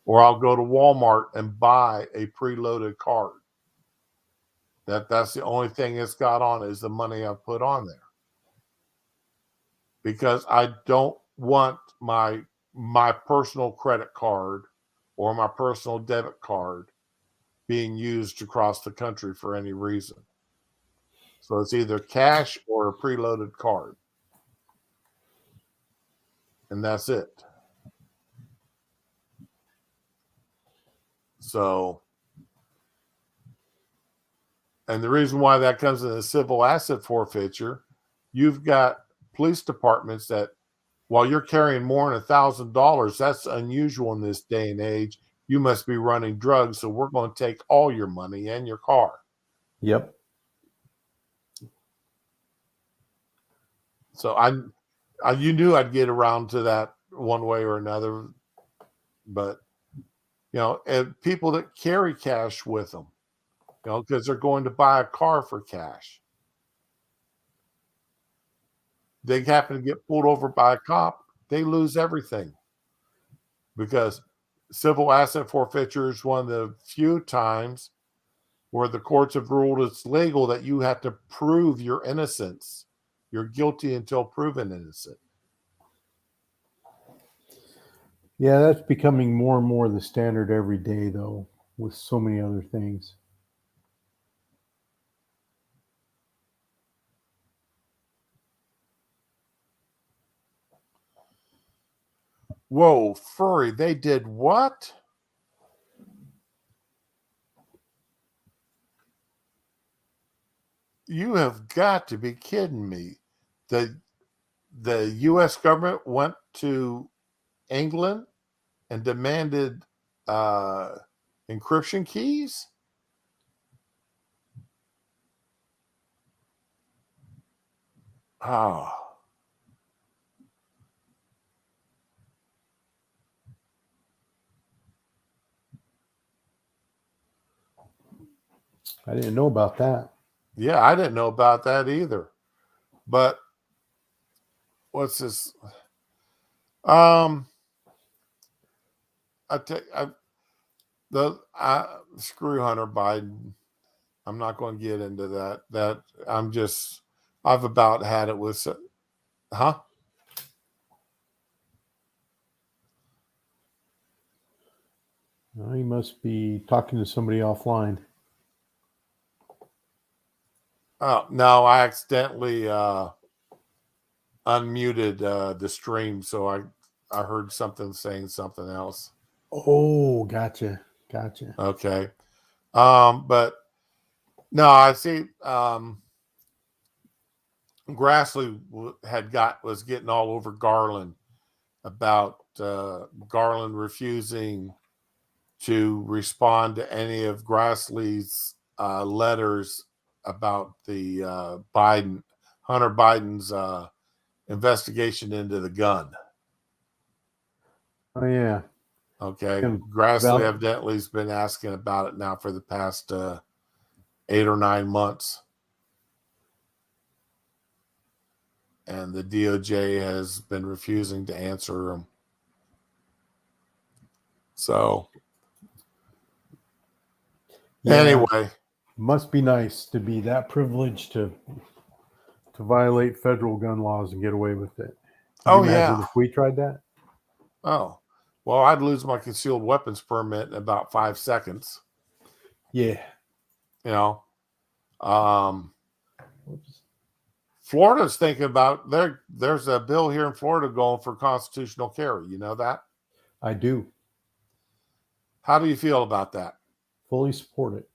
Speaker 2: Or I'll go to Walmart and buy a preloaded card. That's the only thing it's got on is the money I've put on there. Because I don't want my personal credit card or my personal debit card being used to cross the country for any reason. So it's either cash or a preloaded card. And that's it. So, and the reason why that comes in a civil asset forfeiture, you've got police departments that, while you're carrying more than $1,000, that's unusual in this day and age. You must be running drugs, so we're going to take all your money and your car.
Speaker 3: Yep.
Speaker 2: So you knew I'd get around to that one way or another, but and people that carry cash with them, because they're going to buy a car for cash. They happen to get pulled over by a cop, they lose everything, because civil asset forfeiture is one of the few times where the courts have ruled it's legal that you have to prove your innocence. You're guilty until proven innocent.
Speaker 3: Yeah, that's becoming more and more the standard every day, though, with so many other things.
Speaker 2: Whoa, furry, they did what? You have got to be kidding me. The U.S. government went to England and demanded encryption keys? Oh.
Speaker 3: I didn't know about that.
Speaker 2: Yeah, I didn't know about that either. But what's this? Screw Hunter Biden. I'm not going to get into that. I've about had it with, huh?
Speaker 3: Well, he must be talking to somebody offline.
Speaker 2: Oh no, I accidentally unmuted the stream, so I heard something saying something else.
Speaker 3: Oh, gotcha.
Speaker 2: Okay. But no, I see. Grassley was getting all over Garland about Garland refusing to respond to any of Grassley's letters about the Hunter Biden's investigation into the gun.
Speaker 3: Oh yeah.
Speaker 2: Okay,
Speaker 3: And
Speaker 2: Grassley evidently has been asking about it now for the past 8 or 9 months. And the DOJ has been refusing to answer them. So, anyway.
Speaker 3: Must be nice to be that privileged to violate federal gun laws and get away with it. Can you imagine if we tried that?
Speaker 2: Oh, well, I'd lose my concealed weapons permit in about 5 seconds.
Speaker 3: Yeah.
Speaker 2: You know, Florida's thinking about there's a bill here in Florida going for constitutional carry. You know that?
Speaker 3: I do.
Speaker 2: How do you feel about that?
Speaker 3: Fully support it.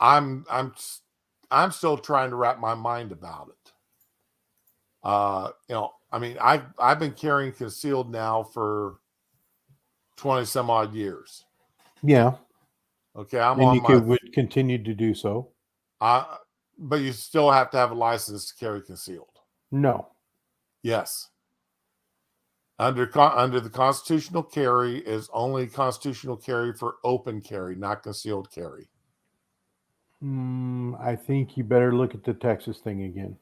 Speaker 2: I'm still trying to wrap my mind about it. You know, I mean, I've been carrying concealed now for 20 some odd years.
Speaker 3: Yeah.
Speaker 2: Okay,
Speaker 3: would continue to do so.
Speaker 2: But you still have to have a license to carry concealed.
Speaker 3: No.
Speaker 2: Yes. Under the constitutional carry is only constitutional carry for open carry, not concealed carry.
Speaker 3: I think you better look at the Texas thing again.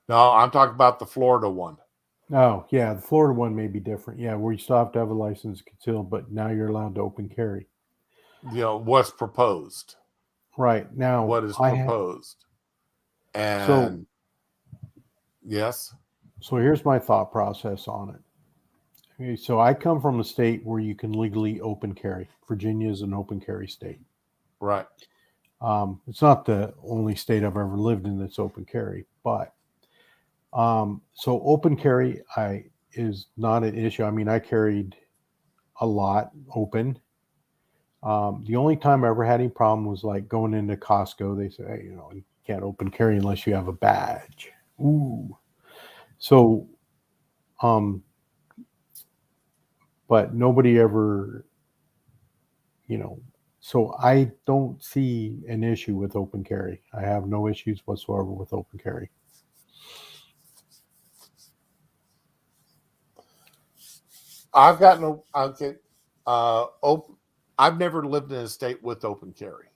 Speaker 2: No, I'm talking about the Florida one.
Speaker 3: Oh, yeah, the Florida one may be different. Yeah, where you still have to have a license concealed, but now you're allowed to open carry.
Speaker 2: You know, what's proposed.
Speaker 3: Right. Now,
Speaker 2: what is proposed. And yes.
Speaker 3: So here's my thought process on it. Okay, so I come from a state where you can legally open carry. Virginia is an open carry state.
Speaker 2: Right.
Speaker 3: It's not the only state I've ever lived in that's open carry, but so open carry is not an issue. I mean, I carried a lot open. The only time I ever had any problem was like going into Costco. They say, hey, you know, you can't open carry unless you have a badge. Ooh. So, but nobody ever, you know, so I don't see an issue with open carry. I have no issues whatsoever with open carry.
Speaker 2: I've got no, okay. I've never lived in a state with open carry.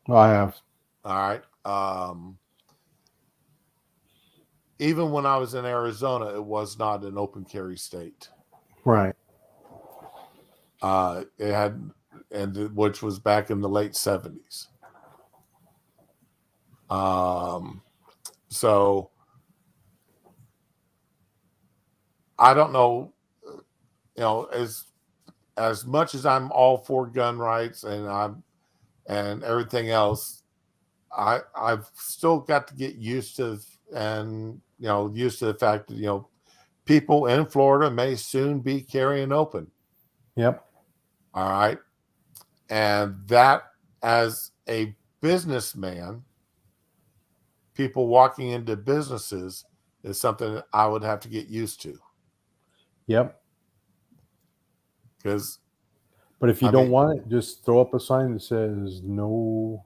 Speaker 3: I have.
Speaker 2: All right. Even when I was in Arizona, it was not an open carry state.
Speaker 3: Right.
Speaker 2: It had, which was back in the late 70s. So I don't know, you know, as much as I'm all for gun rights and everything else, I've still got to get used to used to the fact that, you know, people in Florida may soon be carrying open.
Speaker 3: Yep.
Speaker 2: All right. And that, as a businessman, people walking into businesses is something that I would have to get used to.
Speaker 3: Yep.
Speaker 2: But
Speaker 3: if you don't want it, just throw up a sign that says no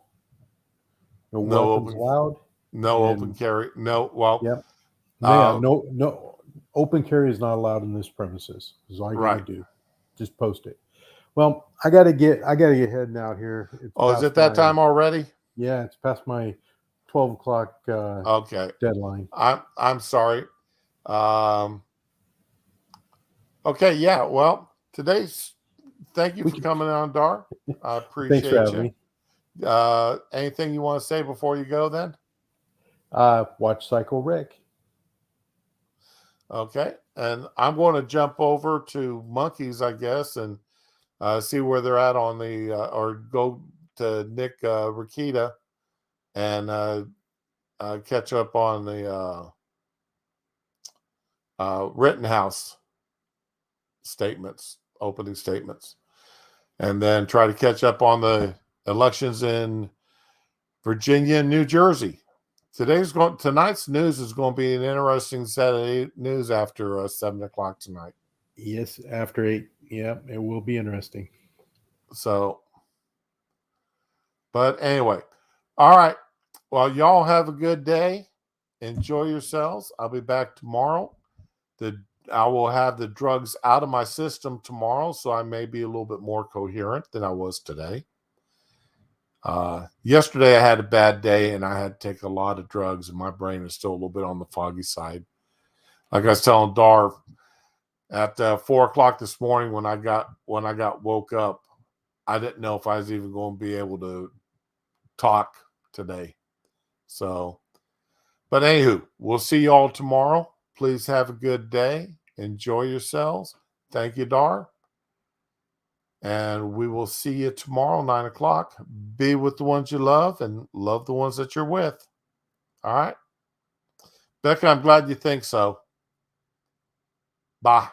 Speaker 3: weapons allowed.
Speaker 2: No open carry. No. Well.
Speaker 3: Yep. No open carry is not allowed in this premises. Is all you gotta do. Just post it. Well, I gotta get heading out here.
Speaker 2: Is it that time already?
Speaker 3: Yeah, it's past my 12 o'clock deadline.
Speaker 2: I'm sorry. Okay, yeah. Well, thank you for coming on, Dar. I appreciate
Speaker 3: Thanks for having
Speaker 2: me. Anything you want to say before you go then?
Speaker 3: Watch Psycho Rick.
Speaker 2: Okay. And I'm going to jump over to Monkeys, I guess, and see where they're at on the, or go to Nick Rakita and catch up on the Rittenhouse statements, opening statements, and then try to catch up on the elections in Virginia and New Jersey. Tonight's news is going to be an interesting set of news after 7 o'clock tonight.
Speaker 3: Yes, after 8. Yeah, it will be interesting.
Speaker 2: So, but anyway, all right. Well, y'all have a good day. Enjoy yourselves. I'll be back tomorrow. I will have the drugs out of my system tomorrow, so I may be a little bit more coherent than I was today. Yesterday I had a bad day and I had to take a lot of drugs, and my brain is still a little bit on the foggy side. Like I was telling Dar, at 4 o'clock this morning when I got woke up, I didn't know if I was even going to be able to talk today. So, but anywho, we'll see you all tomorrow. Please have a good day. Enjoy yourselves. Thank you, Dar. And we will see you tomorrow, 9 o'clock. Be with the ones you love and love the ones that you're with. All right. Becca, I'm glad you think so. Bye.